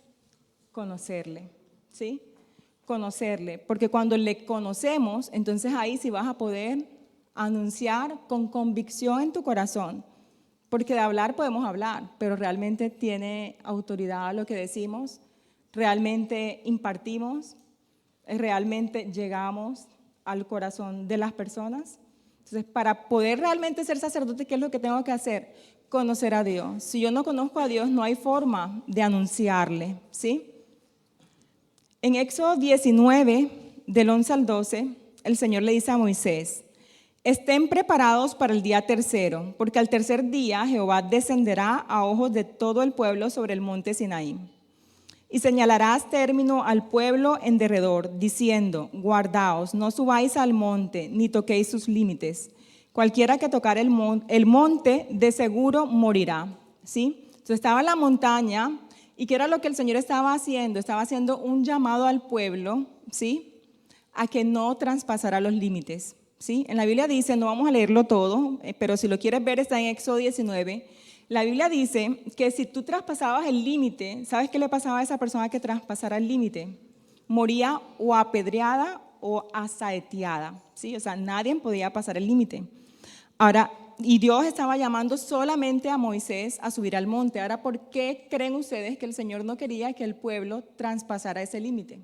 Conocerle, ¿sí? Conocerle, porque cuando le conocemos, entonces ahí sí vas a poder anunciar con convicción en tu corazón, porque de hablar podemos hablar, pero realmente tiene autoridad lo que decimos, realmente impartimos, realmente llegamos al corazón de las personas. Entonces, para poder realmente ser sacerdote, ¿qué es lo que tengo que hacer? Conocer a Dios. Si yo no conozco a Dios, no hay forma de anunciarle, ¿sí? En Éxodo 19, del 11 al 12, el Señor le dice a Moisés, estén preparados para el día tercero, porque al tercer día Jehová descenderá a ojos de todo el pueblo sobre el monte Sinaí. Y señalarás término al pueblo en derredor, diciendo, guardaos, no subáis al monte, ni toquéis sus límites. Cualquiera que tocar el monte, de seguro morirá. ¿Sí? Entonces estaba en la montaña, ¿y qué era lo que el Señor estaba haciendo? Estaba haciendo un llamado al pueblo, ¿sí? A que no traspasara los límites. ¿Sí? En la Biblia dice, no vamos a leerlo todo, pero si lo quieres ver está en Éxodo 19, la Biblia dice que si tú traspasabas el límite, ¿sabes qué le pasaba a esa persona que traspasara el límite? Moría o apedreada o asaeteada, ¿sí? O sea, nadie podía pasar el límite. Ahora, y Dios estaba llamando solamente a Moisés a subir al monte. Ahora, ¿por qué creen ustedes que el Señor no quería que el pueblo traspasara ese límite?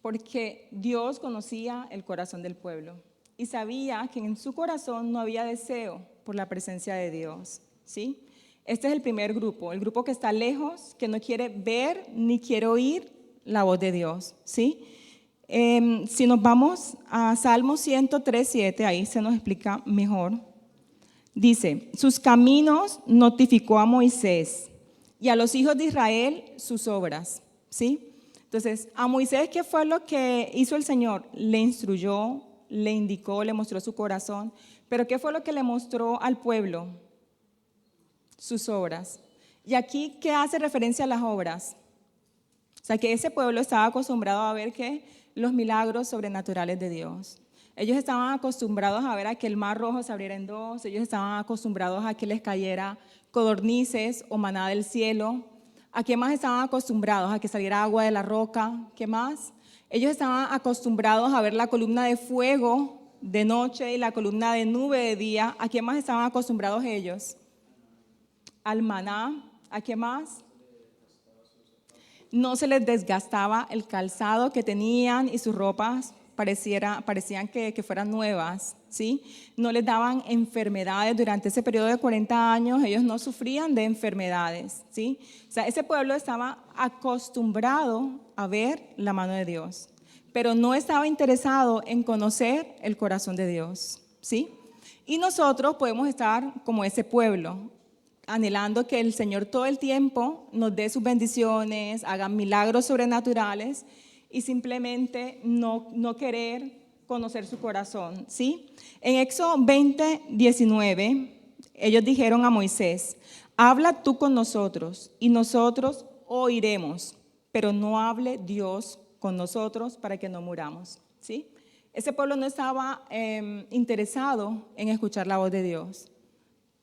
Porque Dios conocía el corazón del pueblo y sabía que en su corazón no había deseo por la presencia de Dios, ¿sí? Este es el primer grupo, el grupo que está lejos, que no quiere ver ni quiere oír la voz de Dios, ¿sí? Si nos vamos a Salmo 103:7, ahí se nos explica mejor. Dice, sus caminos notificó a Moisés y a los hijos de Israel sus obras, ¿sí? Entonces, a Moisés, ¿qué fue lo que hizo el Señor? Le instruyó, le indicó, le mostró su corazón. Pero ¿qué fue lo que le mostró al pueblo? Sus obras. Y aquí, ¿qué hace referencia a las obras? O sea, que ese pueblo estaba acostumbrado a ver que los milagros sobrenaturales de Dios. Ellos estaban acostumbrados a ver a que el mar rojo se abriera en dos, ellos estaban acostumbrados a que les cayera codornices o maná del cielo. ¿A qué más estaban acostumbrados? A que saliera agua de la roca. ¿Qué más? Ellos estaban acostumbrados a ver la columna de fuego de noche y la columna de nube de día. ¿A qué más estaban acostumbrados ellos? Al maná. ¿A qué más? No se les desgastaba el calzado que tenían y sus ropas parecían que fueran nuevas, ¿sí? No les daban enfermedades durante ese periodo de 40 años, ellos no sufrían de enfermedades, ¿sí? O sea, ese pueblo estaba acostumbrado a ver la mano de Dios, pero no estaba interesado en conocer el corazón de Dios, ¿sí? Y nosotros podemos estar como ese pueblo, anhelando que el Señor todo el tiempo nos dé sus bendiciones, haga milagros sobrenaturales y simplemente no querer conocer su corazón, ¿sí? En Éxodo 20:19, ellos dijeron a Moisés, habla tú con nosotros y nosotros oiremos, pero no hable Dios con nosotros para que no muramos, ¿sí? Ese pueblo no estaba interesado en escuchar la voz de Dios,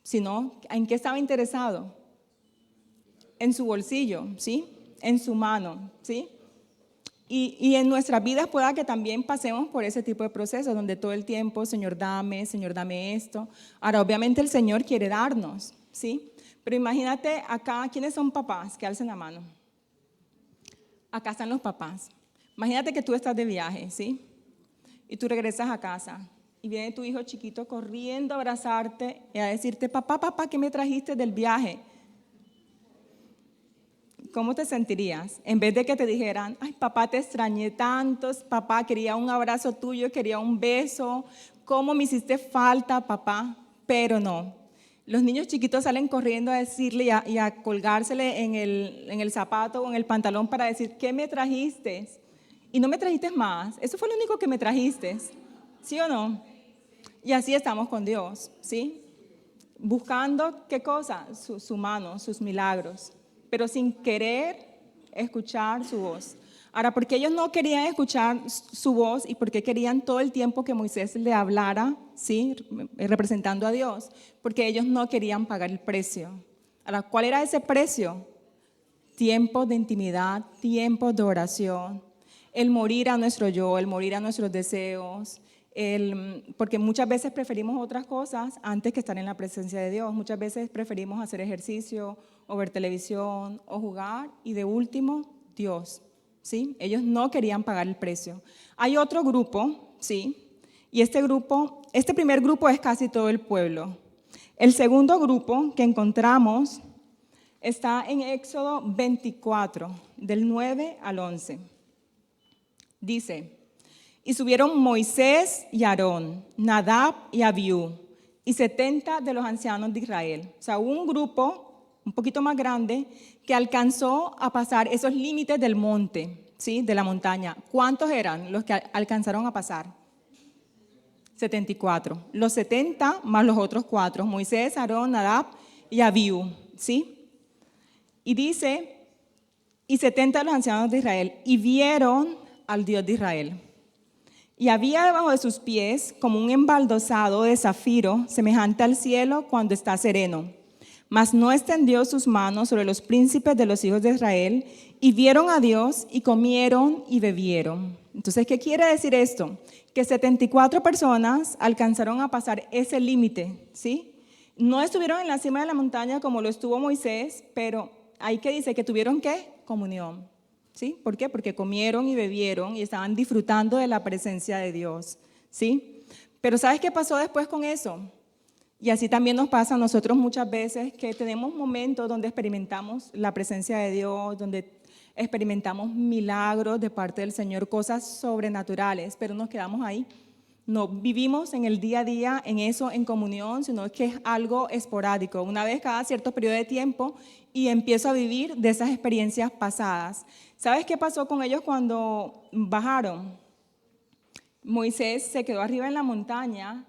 sino en qué estaba interesado, en su bolsillo, ¿sí? En su mano, ¿sí? Y en nuestras vidas pueda que también pasemos por ese tipo de procesos donde todo el tiempo, Señor, dame esto. Ahora, obviamente el Señor quiere darnos, ¿sí? Pero imagínate acá, ¿quiénes son papás? Que alcen la mano. Acá están los papás. Imagínate que tú estás de viaje, ¿sí? Y tú regresas a casa y viene tu hijo chiquito corriendo a abrazarte y a decirte, papá, papá, ¿qué me trajiste del viaje? ¿Cómo te sentirías? En vez de que te dijeran, ay, papá, te extrañé tanto, papá, quería un abrazo tuyo, quería un beso, ¿cómo me hiciste falta, papá? Pero no. Los niños chiquitos salen corriendo a decirle y a colgársele en el zapato o en el pantalón para decir, ¿qué me trajiste? Y no me trajiste más. Eso fue lo único que me trajiste. ¿Sí o no? Y así estamos con Dios, ¿sí? Buscando, ¿qué cosa? Su mano, sus milagros, pero sin querer escuchar su voz. Ahora, ¿por qué ellos no querían escuchar su voz y por qué querían todo el tiempo que Moisés le hablara, ¿sí? Representando a Dios? Porque ellos no querían pagar el precio. Ahora, ¿cuál era ese precio? Tiempos de intimidad, tiempos de oración, el morir a nuestro yo, el morir a nuestros deseos, porque muchas veces preferimos otras cosas antes que estar en la presencia de Dios. Muchas veces preferimos hacer ejercicio o ver televisión o jugar y de último, Dios, ¿sí? Ellos no querían pagar el precio. Hay otro grupo, ¿sí? Y este primer grupo es casi todo el pueblo. El segundo grupo que encontramos está en Éxodo 24, del 9 al 11. Dice, y subieron Moisés y Aarón, Nadab y Abiú, y 70 de los ancianos de Israel. O sea, hubo un grupo un poquito más grande que alcanzó a pasar esos límites del monte, ¿sí? De la montaña. ¿Cuántos eran los que alcanzaron a pasar? 74. Los 70 más los otros 4, Moisés, Aarón, Nadab y Abiú, ¿sí? Y dice, y 70 de los ancianos de Israel, y vieron al Dios de Israel. Y había debajo de sus pies como un embaldosado de zafiro, semejante al cielo cuando está sereno. Mas no extendió sus manos sobre los príncipes de los hijos de Israel, y vieron a Dios, y comieron y bebieron. Entonces, ¿qué quiere decir esto? Que 74 personas alcanzaron a pasar ese límite, ¿sí? No estuvieron en la cima de la montaña como lo estuvo Moisés, pero ahí que dice que tuvieron, ¿qué? Comunión. ¿Sí? ¿Por qué? Porque comieron y bebieron y estaban disfrutando de la presencia de Dios, ¿sí? Pero ¿sabes qué pasó después con eso? Y así también nos pasa a nosotros muchas veces que tenemos momentos donde experimentamos la presencia de Dios, donde experimentamos milagros de parte del Señor, cosas sobrenaturales, pero nos quedamos ahí. No vivimos en el día a día en eso, en comunión, sino que es algo esporádico, una vez cada cierto periodo de tiempo, y empiezo a vivir de esas experiencias pasadas. ¿Sabes qué pasó con ellos cuando bajaron? Moisés se quedó arriba en la montaña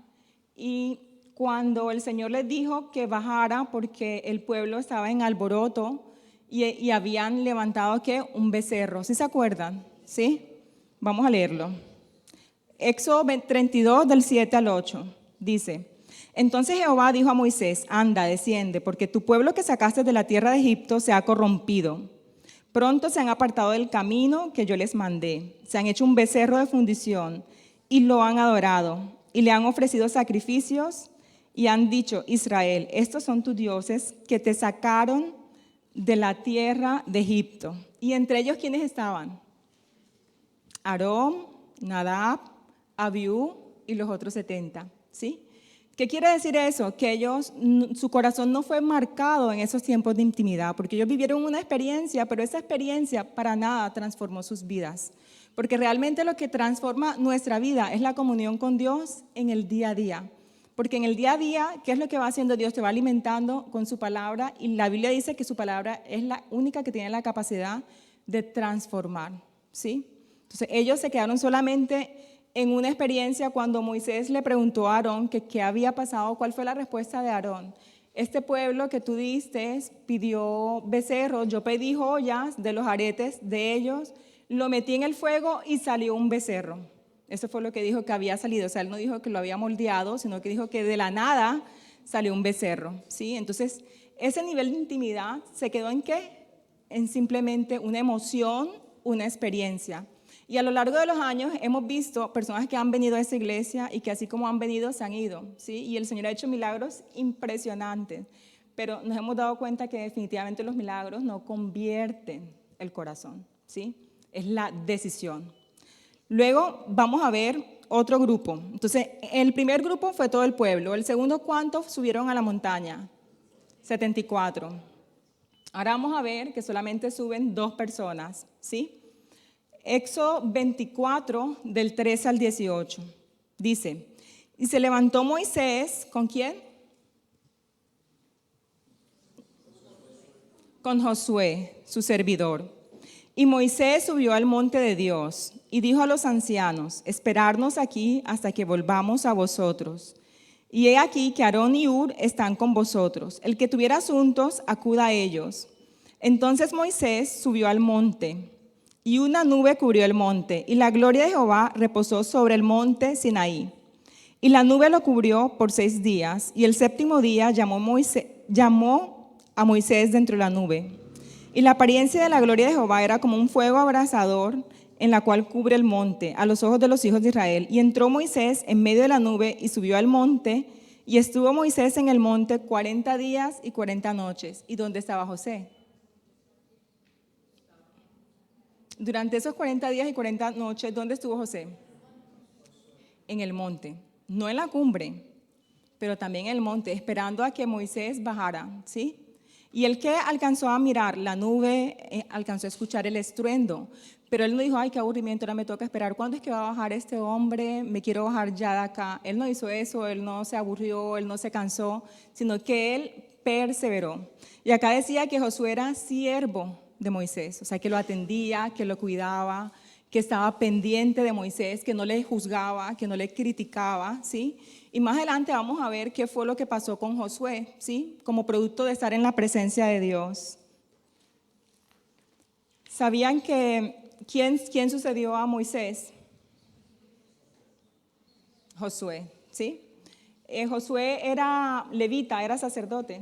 y cuando el Señor les dijo que bajara porque el pueblo estaba en alboroto y habían levantado ¿qué? Un becerro. ¿Sí se acuerdan? ¿Sí? Vamos a leerlo. Éxodo 32 del 7 al 8 dice: Entonces Jehová dijo a Moisés: Anda, desciende, porque tu pueblo que sacaste de la tierra de Egipto se ha corrompido. Pronto se han apartado del camino que yo les mandé. Se han hecho un becerro de fundición y lo han adorado. Y le han ofrecido sacrificios y han dicho: Israel, estos son tus dioses que te sacaron de la tierra de Egipto. Y entre ellos, ¿quiénes estaban? Aarón, Nadab, Abiú y los otros 70, ¿sí? ¿Qué quiere decir eso? Que ellos, su corazón no fue marcado en esos tiempos de intimidad, porque ellos vivieron una experiencia, pero esa experiencia para nada transformó sus vidas. Porque realmente lo que transforma nuestra vida es la comunión con Dios en el día a día. Porque en el día a día, ¿qué es lo que va haciendo Dios? Te va alimentando con su palabra, y la Biblia dice que su palabra es la única que tiene la capacidad de transformar, ¿sí? Entonces ellos se quedaron solamente en una experiencia cuando Moisés le preguntó a Aarón que qué había pasado. ¿Cuál fue la respuesta de Aarón? Este pueblo que tú diste pidió becerros, yo pedí joyas de los aretes de ellos, lo metí en el fuego y salió un becerro. Eso fue lo que dijo que había salido. O sea, él no dijo que lo había moldeado, sino que dijo que de la nada salió un becerro, ¿sí? Entonces, ese nivel de intimidad se quedó en ¿qué? En simplemente una emoción, una experiencia. Y a lo largo de los años hemos visto personas que han venido a esa iglesia y que así como han venido, se han ido, ¿sí? Y el Señor ha hecho milagros impresionantes, pero nos hemos dado cuenta que definitivamente los milagros no convierten el corazón, ¿sí? Es la decisión. Luego vamos a ver otro grupo. Entonces, el primer grupo fue todo el pueblo. El segundo, ¿cuántos subieron a la montaña? 74. Ahora vamos a ver que solamente suben 2 personas, ¿sí? Éxodo 24, del 13 al 18, dice: Y se levantó Moisés, ¿con quién? Con Josué, su servidor. Y Moisés subió al monte de Dios y dijo a los ancianos: Esperarnos aquí hasta que volvamos a vosotros. Y he aquí que Aarón y Hur están con vosotros. El que tuviera asuntos, acuda a ellos. Entonces Moisés subió al monte, y una nube cubrió el monte, y la gloria de Jehová reposó sobre el monte Sinaí. Y la nube lo cubrió por 6 días, y el séptimo día llamó a Moisés dentro de la nube. Y la apariencia de la gloria de Jehová era como un fuego abrasador en la cual cubre el monte a los ojos de los hijos de Israel. Y entró Moisés en medio de la nube y subió al monte, y estuvo Moisés en el monte 40 días y 40 noches. ¿Y dónde estaba José? Durante esos 40 días y 40 noches, ¿dónde estuvo José? En el monte, no en la cumbre, pero también en el monte, esperando a que Moisés bajara, ¿sí? Y el que alcanzó a mirar la nube, alcanzó a escuchar el estruendo, pero él no dijo: ay, qué aburrimiento, ahora me toca esperar, ¿cuándo es que va a bajar este hombre? Me quiero bajar ya de acá. Él no hizo eso, él no se aburrió, él no se cansó, sino que él perseveró. Y acá decía que Josué era siervo de Moisés, o sea, que lo atendía, que lo cuidaba, que estaba pendiente de Moisés, que no le juzgaba, que no le criticaba, ¿sí? Y más adelante vamos a ver qué fue lo que pasó con Josué, ¿sí? Como producto de estar en la presencia de Dios. ¿Sabían que quién sucedió a Moisés? Josué, ¿sí? Josué era levita, era sacerdote.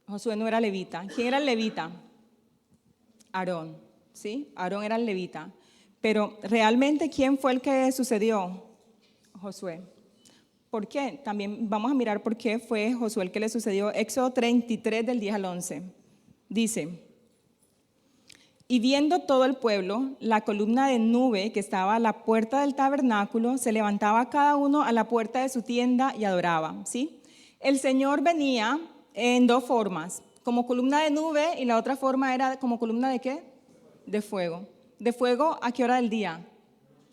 Josué no era levita. ¿Quién era el levita? Aarón, ¿sí? Aarón era el levita. Pero realmente, ¿quién fue el que sucedió? Josué. ¿Por qué? También vamos a mirar por qué fue Josué el que le sucedió. Éxodo 33 del 10 al 11. Dice: Y viendo todo el pueblo, la columna de nube que estaba a la puerta del tabernáculo, se levantaba cada uno a la puerta de su tienda y adoraba, ¿sí? El Señor venía en dos formas, como columna de nube, y la otra forma era como columna ¿de qué? De fuego. ¿De fuego a qué hora del día?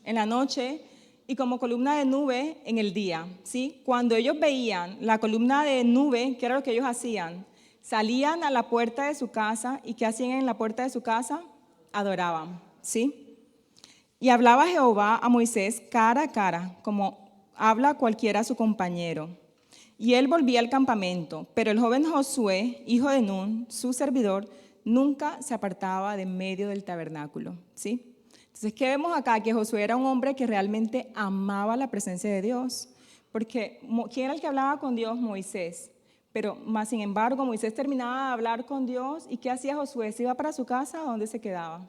En la noche. Y como columna de nube en el día, ¿sí? Cuando ellos veían la columna de nube, ¿qué era lo que ellos hacían? Salían a la puerta de su casa, ¿y qué hacían en la puerta de su casa? Adoraban, ¿sí? Y hablaba Jehová a Moisés cara a cara, como habla cualquiera a su compañero. Y él volvía al campamento, pero el joven Josué, hijo de Nun, su servidor, nunca se apartaba de en medio del tabernáculo, ¿sí? Entonces, ¿qué vemos acá? Que Josué era un hombre que realmente amaba la presencia de Dios, porque ¿quién era el que hablaba con Dios? Moisés. Pero más sin embargo, Moisés terminaba de hablar con Dios, ¿y qué hacía Josué? ¿Se iba para su casa? ¿A dónde se quedaba?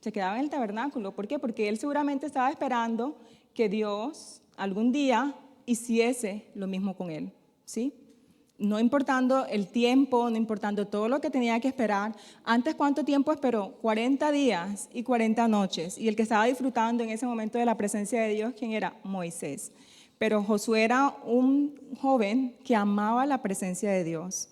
Se quedaba en el tabernáculo. ¿Por qué? Porque él seguramente estaba esperando que Dios algún día hiciese lo mismo con él, ¿sí? No importando el tiempo, no importando todo lo que tenía que esperar. Antes, ¿cuánto tiempo esperó? 40 días y 40 noches. Y el que estaba disfrutando en ese momento de la presencia de Dios, ¿quién era? Moisés. Pero Josué era un joven que amaba la presencia de Dios.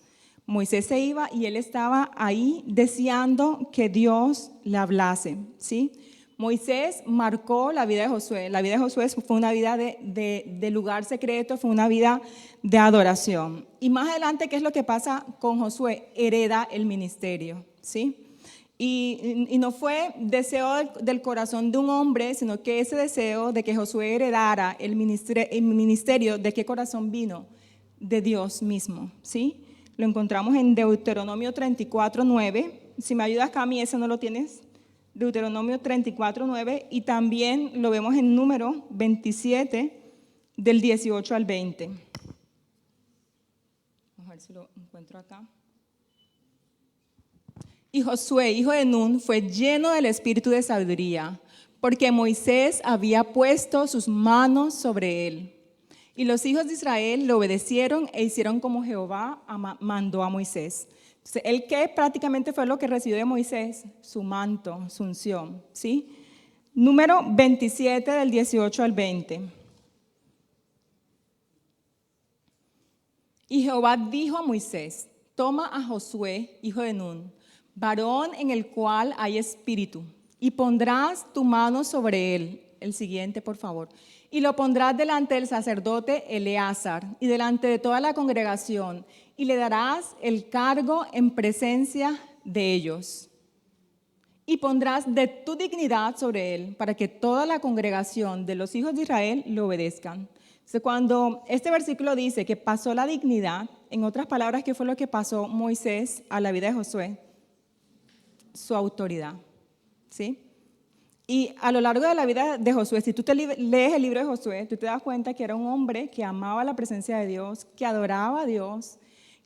Moisés se iba y él estaba ahí deseando que Dios le hablase, ¿sí? Moisés marcó la vida de Josué. La vida de Josué fue una vida de lugar secreto, fue una vida de adoración. Y más adelante, ¿qué es lo que pasa con Josué? Hereda el ministerio, ¿sí? Y no fue deseo del corazón de un hombre, sino que ese deseo de que Josué heredara el ministerio, ¿de qué corazón vino? De Dios mismo, ¿sí? Lo encontramos en Deuteronomio 34:9. Si me ayudas, Cami, ese no lo tienes. Deuteronomio 34:9, y también lo vemos en Número 27, del 18 al 20. Vamos a ver si lo encuentro acá. Y Josué, hijo de Nun, fue lleno del espíritu de sabiduría, porque Moisés había puesto sus manos sobre él. Y los hijos de Israel le obedecieron e hicieron como Jehová mandó a Moisés. Entonces, ¿él qué prácticamente fue lo que recibió de Moisés? Su manto, su unción, ¿sí? Número 27, del 18 al 20. Y Jehová dijo a Moisés: toma a Josué, hijo de Nun, varón en el cual hay espíritu, y pondrás tu mano sobre él. El siguiente, por favor. Y lo pondrás delante del sacerdote Eleazar y delante de toda la congregación, y le darás el cargo en presencia de ellos. Y pondrás de tu dignidad sobre él, para que toda la congregación de los hijos de Israel le obedezcan. Entonces, cuando este versículo dice que pasó la dignidad, en otras palabras, ¿qué fue lo que pasó Moisés a la vida de Josué? Su autoridad, ¿sí? Y a lo largo de la vida de Josué, si tú lees el libro de Josué, tú te das cuenta que era un hombre que amaba la presencia de Dios, que adoraba a Dios,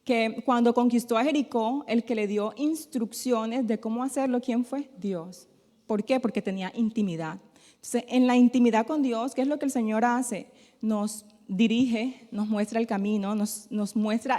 que cuando conquistó a Jericó, el que le dio instrucciones de cómo hacerlo, ¿quién fue? Dios. ¿Por qué? Porque tenía intimidad. Entonces, en la intimidad con Dios, ¿qué es lo que el Señor hace? Nos dirige, nos muestra el camino, nos muestra,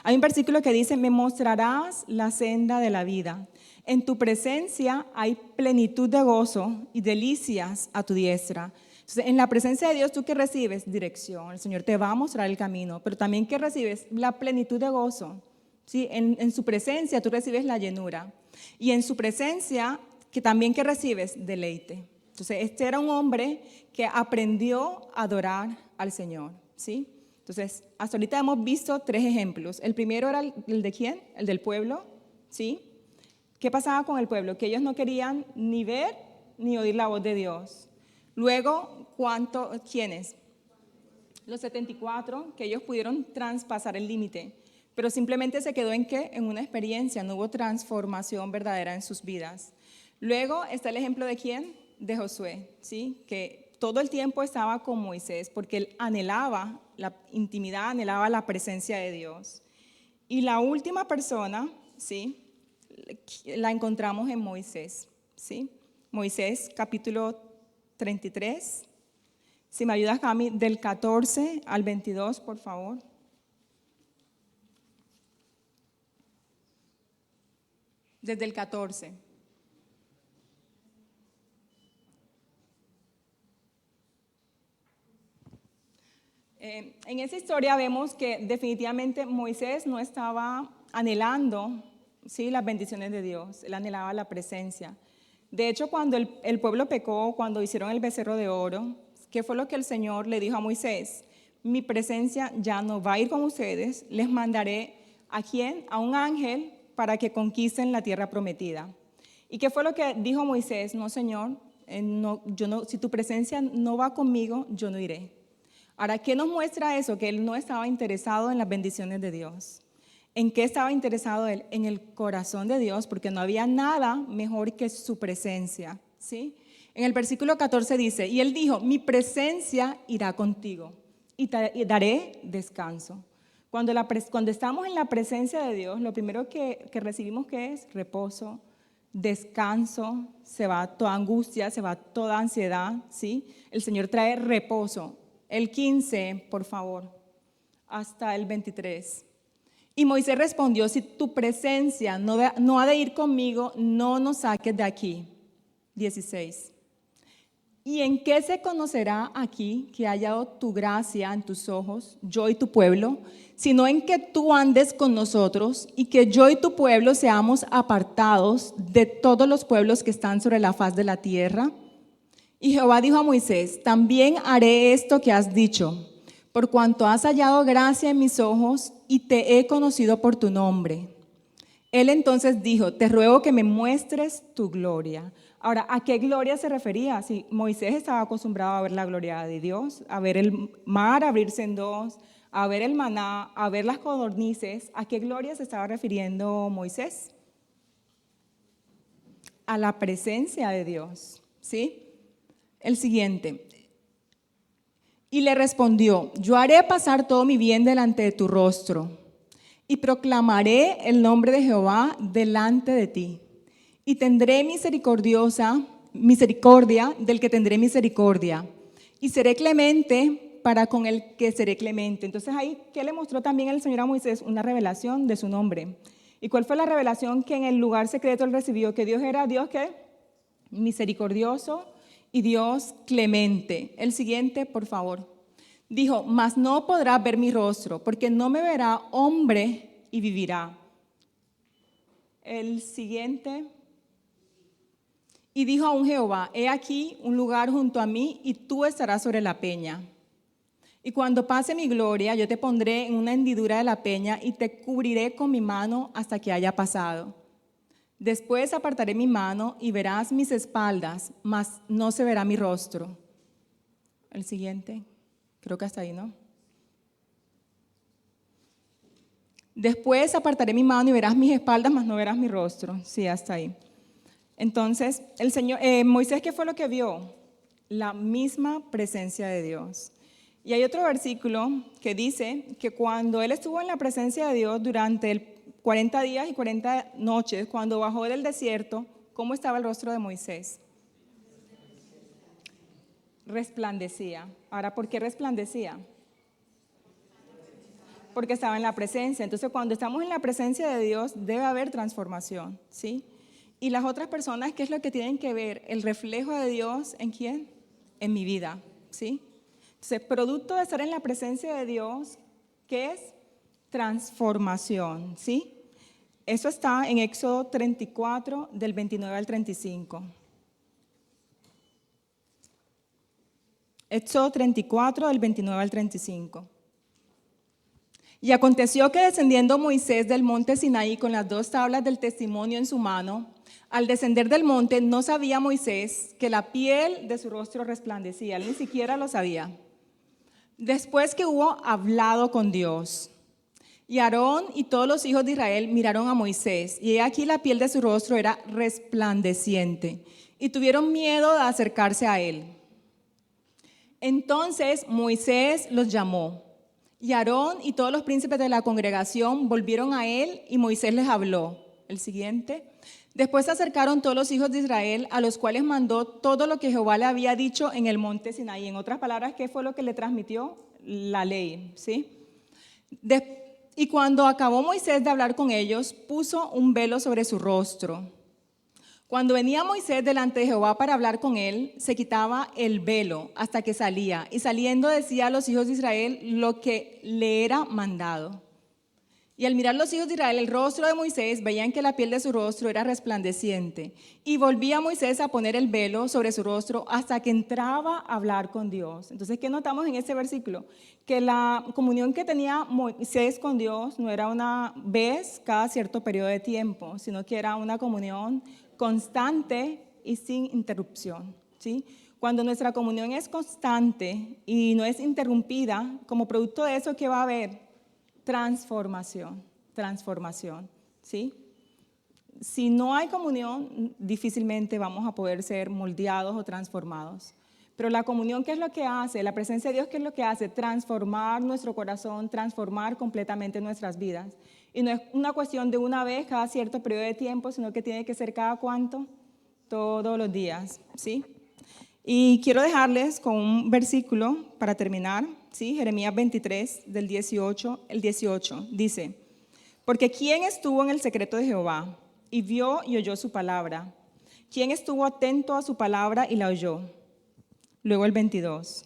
hay un versículo que dice: me mostrarás la senda de la vida. En tu presencia hay plenitud de gozo y delicias a tu diestra. Entonces, en la presencia de Dios, ¿tú qué recibes? Dirección. El Señor te va a mostrar el camino, pero también ¿qué recibes? La plenitud de gozo. ¿Sí? En su presencia tú recibes la llenura. Y en su presencia, que también ¿qué recibes? Deleite. Entonces, este era un hombre que aprendió a adorar al Señor, ¿sí? Entonces, hasta ahorita hemos visto 3 ejemplos. El primero era el de ¿quién? El del pueblo, ¿sí? ¿Qué pasaba con el pueblo? Que ellos no querían ni ver ni oír la voz de Dios. Luego, ¿quiénes? Los 74, que ellos pudieron traspasar el límite, pero simplemente se quedó en ¿qué? En una experiencia, no hubo transformación verdadera en sus vidas. Luego está el ejemplo de ¿quién? De Josué, ¿sí? Que todo el tiempo estaba con Moisés porque él anhelaba la intimidad, anhelaba la presencia de Dios. Y la última persona, ¿sí? La encontramos en Moisés, ¿sí? Moisés, capítulo 33. Si me ayudas, Cami, del 14 al 22, por favor. Desde el 14. En esa historia vemos que definitivamente Moisés no estaba anhelando, ¿sí?, las bendiciones de Dios, él anhelaba la presencia. De hecho, cuando el pueblo pecó, cuando hicieron el becerro de oro, ¿qué fue lo que el Señor le dijo a Moisés? Mi presencia ya no va a ir con ustedes, les mandaré ¿a quién? A un ángel para que conquisten la tierra prometida. ¿Y qué fue lo que dijo Moisés? No, Señor, si tu presencia no va conmigo, yo no iré. Ahora, ¿qué nos muestra eso? Que él no estaba interesado en las bendiciones de Dios. ¿En qué estaba interesado él? En el corazón de Dios, porque no había nada mejor que su presencia, ¿sí? En el versículo 14 dice, y él dijo, mi presencia irá contigo y te daré descanso. Cuando estamos en la presencia de Dios, lo primero que recibimos, ¿qué es? Reposo, descanso, se va toda angustia, se va toda ansiedad, ¿sí? El Señor trae reposo. El 15, por favor, hasta el 23. Y Moisés respondió, si tu presencia no ha de ir conmigo, no nos saques de aquí. 16. ¿Y en qué se conocerá aquí que haya dado tu gracia en tus ojos, yo y tu pueblo, sino en que tú andes con nosotros y que yo y tu pueblo seamos apartados de todos los pueblos que están sobre la faz de la tierra? Y Jehová dijo a Moisés, también haré esto que has dicho, por cuanto has hallado gracia en mis ojos y te he conocido por tu nombre. Él entonces dijo, te ruego que me muestres tu gloria. Ahora, ¿a qué gloria se refería? Si Moisés estaba acostumbrado a ver la gloria de Dios, a ver el mar abrirse en dos, a ver el maná, a ver las codornices, ¿a qué gloria se estaba refiriendo Moisés? A la presencia de Dios, ¿sí? El siguiente. Y le respondió, yo haré pasar todo mi bien delante de tu rostro y proclamaré el nombre de Jehová delante de ti. Y tendré misericordia del que tendré misericordia. Y seré clemente para con el que seré clemente. Entonces ahí, ¿qué le mostró también el Señor a Moisés? Una revelación de su nombre. ¿Y cuál fue la revelación que en el lugar secreto él recibió? Que Dios era Dios, ¿qué? Misericordioso y Dios clemente. El siguiente, por favor. Dijo, mas no podrá ver mi rostro, porque no me verá hombre y vivirá. El siguiente. Y dijo a un Jehová, he aquí un lugar junto a mí y tú estarás sobre la peña. Y cuando pase mi gloria, yo te pondré en una hendidura de la peña y te cubriré con mi mano hasta que haya pasado. Después apartaré mi mano y verás mis espaldas, mas no se verá mi rostro. El siguiente, creo que hasta ahí, ¿no? Después apartaré mi mano y verás mis espaldas, mas no verás mi rostro. Sí, hasta ahí. Entonces, Moisés, ¿qué fue lo que vio? La misma presencia de Dios. Y hay otro versículo que dice que cuando él estuvo en la presencia de Dios durante 40 días y 40 noches, cuando bajó del desierto, ¿cómo estaba el rostro de Moisés? Resplandecía. Ahora, ¿por qué resplandecía? Porque estaba en la presencia. Entonces, cuando estamos en la presencia de Dios, debe haber transformación, ¿sí? Y las otras personas, ¿qué es lo que tienen que ver? El reflejo de Dios, ¿en quién? En mi vida, ¿sí? Entonces, producto de estar en la presencia de Dios, ¿qué es? Transformación, ¿sí? Eso está en Éxodo 34, del 29 al 35. Éxodo 34, del 29 al 35. Y aconteció que descendiendo Moisés del monte Sinaí con las 2 tablas del testimonio en su mano, al descender del monte no sabía Moisés que la piel de su rostro resplandecía, él ni siquiera lo sabía. Después que hubo hablado con Dios, y Aarón y todos los hijos de Israel miraron a Moisés, y he aquí la piel de su rostro era resplandeciente, y tuvieron miedo de acercarse a él. Entonces Moisés los llamó, y Aarón y todos los príncipes de la congregación volvieron a él, y Moisés les habló. El siguiente. Después se acercaron todos los hijos de Israel, a los cuales mandó todo lo que Jehová le había dicho en el monte Sinaí. En otras palabras, ¿qué fue lo que le transmitió? La ley, ¿sí? Y cuando acabó Moisés de hablar con ellos, puso un velo sobre su rostro. Cuando venía Moisés delante de Jehová para hablar con él, se quitaba el velo hasta que salía, y saliendo decía a los hijos de Israel lo que le era mandado. Y al mirar los hijos de Israel el rostro de Moisés, veían que la piel de su rostro era resplandeciente. Y volvía Moisés a poner el velo sobre su rostro hasta que entraba a hablar con Dios. Entonces, ¿qué notamos en este versículo? Que la comunión que tenía Moisés con Dios no era una vez cada cierto periodo de tiempo, sino que era una comunión constante y sin interrupción, ¿sí? Cuando nuestra comunión es constante y no es interrumpida, como producto de eso, ¿qué va a haber? Transformación, ¿sí? Si no hay comunión, difícilmente vamos a poder ser moldeados o transformados. Pero la comunión, ¿qué es lo que hace? La presencia de Dios, ¿qué es lo que hace? Transformar nuestro corazón, transformar completamente nuestras vidas. Y no es una cuestión de una vez cada cierto periodo de tiempo, sino que tiene que ser cada cuánto, todos los días, ¿sí? Y quiero dejarles con un versículo para terminar, ¿sí? Jeremías 23, del 18, el 18, dice, porque ¿quién estuvo en el secreto de Jehová y vio y oyó su palabra? ¿Quién estuvo atento a su palabra y la oyó? Luego el 22,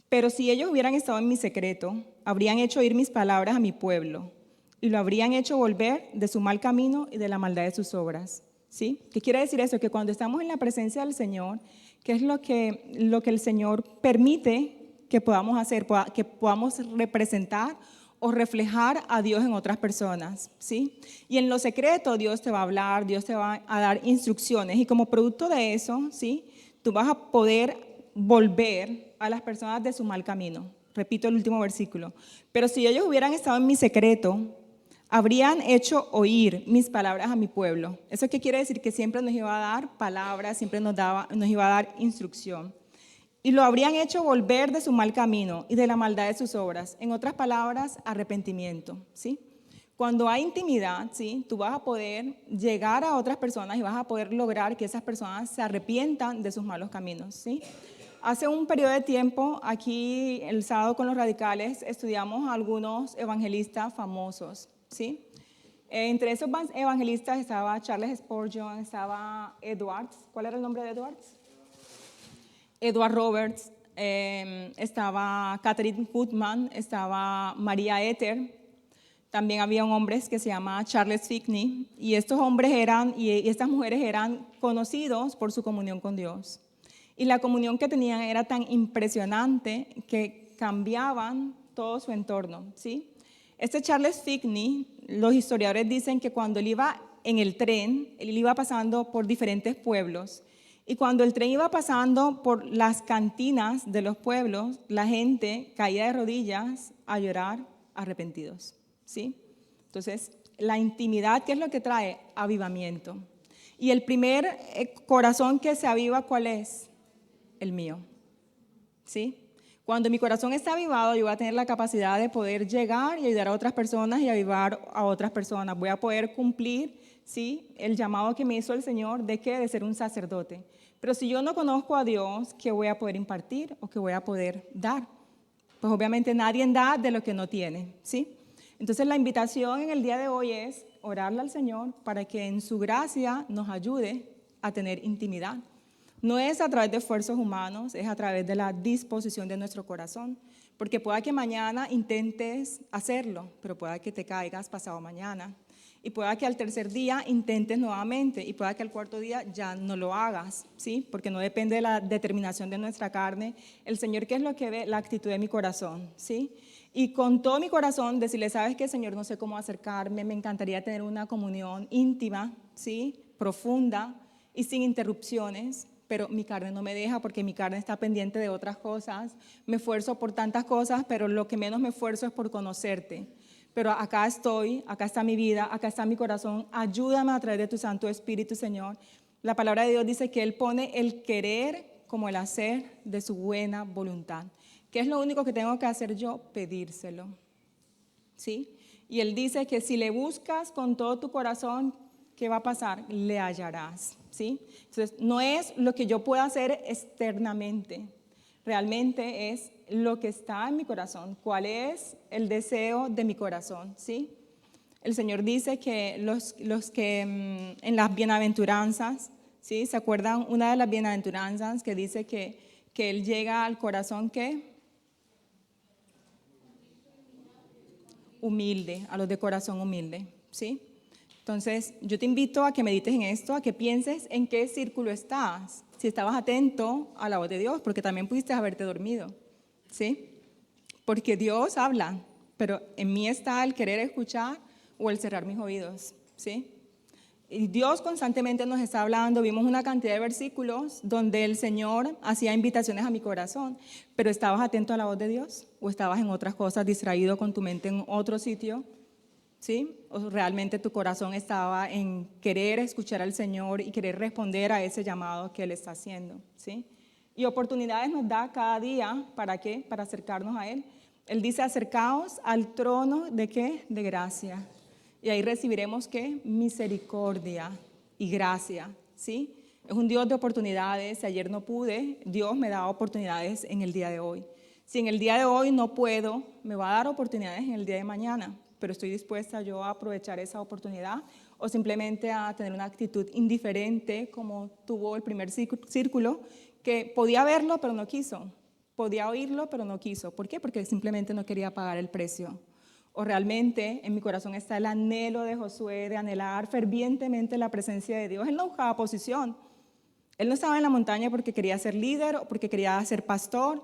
pero si ellos hubieran estado en mi secreto, habrían hecho oír mis palabras a mi pueblo y lo habrían hecho volver de su mal camino y de la maldad de sus obras. ¿Sí? ¿Qué quiere decir eso? Que cuando estamos en la presencia del Señor, ¿qué es lo que el Señor permite que podamos hacer? Que podamos representar o reflejar a Dios en otras personas, ¿sí? Y en lo secreto Dios te va a hablar, Dios te va a dar instrucciones y como producto de eso, ¿sí? Tú vas a poder volver a las personas de su mal camino. Repito el último versículo. Pero si ellos hubieran estado en mi secreto, habrían hecho oír mis palabras a mi pueblo. ¿Eso qué quiere decir? Que siempre nos iba a dar palabras, siempre nos iba a dar instrucción. Y lo habrían hecho volver de su mal camino y de la maldad de sus obras. En otras palabras, arrepentimiento, ¿sí? Cuando hay intimidad, ¿sí? Tú vas a poder llegar a otras personas y vas a poder lograr que esas personas se arrepientan de sus malos caminos, ¿sí? Hace un periodo de tiempo, aquí el sábado con los radicales, estudiamos a algunos evangelistas famosos, ¿sí? Entre esos evangelistas estaba Charles Spurgeon, estaba Edwards. ¿Cuál era el nombre de Edwards? Edward Roberts, estaba Catherine Kuhlman, estaba María Ether. También había un hombre que se llama Charles Finney, y estos hombres y estas mujeres eran conocidos por su comunión con Dios. Y la comunión que tenían era tan impresionante que cambiaban todo su entorno, ¿sí? Este Charles Finney, los historiadores dicen que cuando él iba en el tren, él iba pasando por diferentes pueblos. Y cuando el tren iba pasando por las cantinas de los pueblos, la gente caía de rodillas a llorar arrepentidos, ¿sí? Entonces, la intimidad, ¿qué es lo que trae? Avivamiento. Y el primer corazón que se aviva, ¿cuál es? El mío, ¿sí? Cuando mi corazón está avivado, yo voy a tener la capacidad de poder llegar y ayudar a otras personas y avivar a otras personas. Voy a poder cumplir, ¿sí? El llamado que me hizo el Señor, ¿de qué? De ser un sacerdote. Pero si yo no conozco a Dios, ¿qué voy a poder impartir o qué voy a poder dar? Pues obviamente nadie da de lo que no tiene, ¿sí? Entonces la invitación en el día de hoy es orarle al Señor para que en su gracia nos ayude a tener intimidad. No es a través de esfuerzos humanos, es a través de la disposición de nuestro corazón. Porque pueda que mañana intentes hacerlo, pero pueda que te caigas pasado mañana. Y pueda que al tercer día intentes nuevamente y pueda que al cuarto día ya no lo hagas, ¿sí? Porque no depende de la determinación de nuestra carne. El Señor, ¿qué es lo que ve? La actitud de mi corazón, ¿sí? Y con todo mi corazón decirle, ¿sabes qué, Señor? No sé cómo acercarme, me encantaría tener una comunión íntima, ¿sí? Profunda y sin interrupciones, pero mi carne no me deja porque mi carne está pendiente de otras cosas. Me esfuerzo por tantas cosas, pero lo que menos me esfuerzo es por conocerte. Pero acá estoy, acá está mi vida, acá está mi corazón. Ayúdame a través de tu Santo Espíritu, Señor. La palabra de Dios dice que Él pone el querer como el hacer de su buena voluntad. ¿Qué es lo único que tengo que hacer yo? Pedírselo, ¿sí? Y Él dice que si le buscas con todo tu corazón, ¿qué va a pasar? Le hallarás, ¿sí? Entonces, no es lo que yo pueda hacer externamente, realmente es lo que está en mi corazón, cuál es el deseo de mi corazón, ¿sí? El Señor dice que los que en las bienaventuranzas, ¿sí? ¿Se acuerdan? Una de las bienaventuranzas que dice que Él llega al corazón, ¿qué? Humilde, a los de corazón humilde, ¿sí? Entonces, yo te invito a que medites en esto, a que pienses en qué círculo estás, si estabas atento a la voz de Dios, porque también pudiste haberte dormido, ¿sí? Porque Dios habla, pero en mí está el querer escuchar o el cerrar mis oídos, ¿sí? Y Dios constantemente nos está hablando. Vimos una cantidad de versículos donde el Señor hacía invitaciones a mi corazón, pero ¿estabas atento a la voz de Dios? ¿O estabas en otras cosas, distraído con tu mente en otro sitio? ¿Sí? ¿O realmente tu corazón estaba en querer escuchar al Señor y querer responder a ese llamado que Él está haciendo? ¿Sí? Y oportunidades nos da cada día, ¿para qué? Para acercarnos a Él. Él dice, acercaos al trono ¿de qué? De gracia. Y ahí recibiremos ¿qué? Misericordia y gracia, ¿sí? Es un Dios de oportunidades. Si ayer no pude, Dios me da oportunidades en el día de hoy. Si en el día de hoy no puedo, me va a dar oportunidades en el día de mañana, pero estoy dispuesta yo a aprovechar esa oportunidad o simplemente a tener una actitud indiferente como tuvo el primer círculo, que podía verlo pero no quiso, podía oírlo pero no quiso. ¿Por qué? Porque simplemente no quería pagar el precio. O realmente en mi corazón está el anhelo de Josué de anhelar fervientemente la presencia de Dios. Él no buscaba posición. Él no estaba en la montaña porque quería ser líder o porque quería ser pastor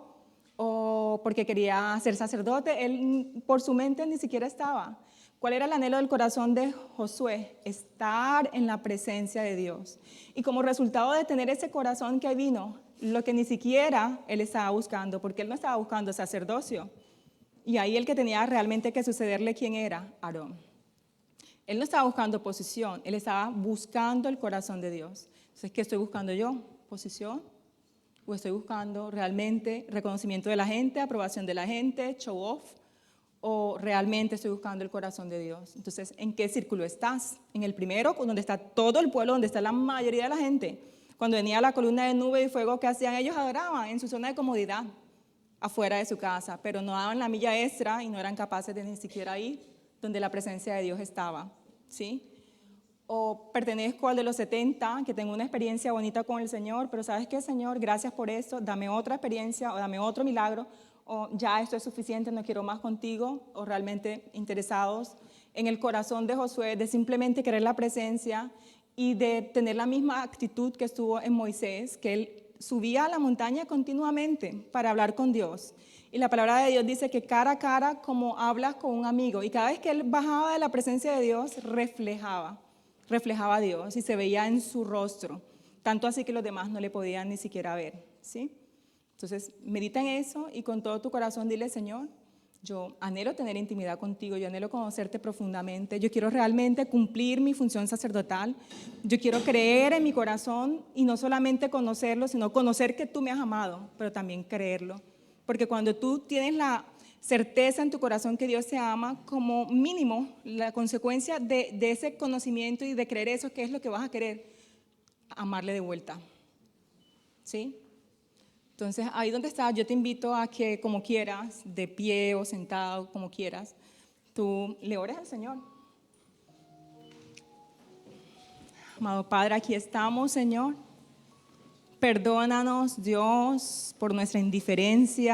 o porque quería ser sacerdote. Él por su mente ni siquiera estaba. ¿Cuál era el anhelo del corazón de Josué? Estar en la presencia de Dios. Y como resultado de tener ese corazón que vino, lo que ni siquiera él estaba buscando, porque él no estaba buscando sacerdocio. Y ahí el que tenía realmente que sucederle, ¿quién era? Aarón. Él no estaba buscando posición, él estaba buscando el corazón de Dios. Entonces, ¿qué estoy buscando yo? ¿Posición? ¿O estoy buscando realmente reconocimiento de la gente, aprobación de la gente, show off? ¿O realmente estoy buscando el corazón de Dios? Entonces, ¿en qué círculo estás? ¿En el primero, donde está todo el pueblo, donde está la mayoría de la gente? Cuando venía la columna de nube y fuego, ¿qué hacían? Ellos adoraban en su zona de comodidad, afuera de su casa, pero no daban la milla extra y no eran capaces de ni siquiera ir donde la presencia de Dios estaba, ¿sí? O pertenezco al de los 70, que tengo una experiencia bonita con el Señor, pero ¿sabes qué, Señor? Gracias por esto, dame otra experiencia o dame otro milagro, o ya esto es suficiente, no quiero más contigo, o realmente interesados en el corazón de Josué, de simplemente querer la presencia y de tener la misma actitud que estuvo en Moisés, que él subía a la montaña continuamente para hablar con Dios. Y la palabra de Dios dice que cara a cara como hablas con un amigo. Y cada vez que él bajaba de la presencia de Dios, reflejaba a Dios y se veía en su rostro. Tanto así que los demás no le podían ni siquiera ver, ¿sí? Entonces, medita en eso y con todo tu corazón dile, Señor, yo anhelo tener intimidad contigo, yo anhelo conocerte profundamente, yo quiero realmente cumplir mi función sacerdotal, yo quiero creer en mi corazón y no solamente conocerlo, sino conocer que tú me has amado, pero también creerlo. Porque cuando tú tienes la certeza en tu corazón que Dios te ama, como mínimo, la consecuencia de ese conocimiento y de creer eso, ¿qué es lo que vas a querer? Amarle de vuelta, ¿sí? Entonces, ahí donde estás, yo te invito a que como quieras, de pie o sentado, como quieras, tú le ores al Señor. Amado Padre, aquí estamos, Señor. Perdónanos, Dios, por nuestra indiferencia.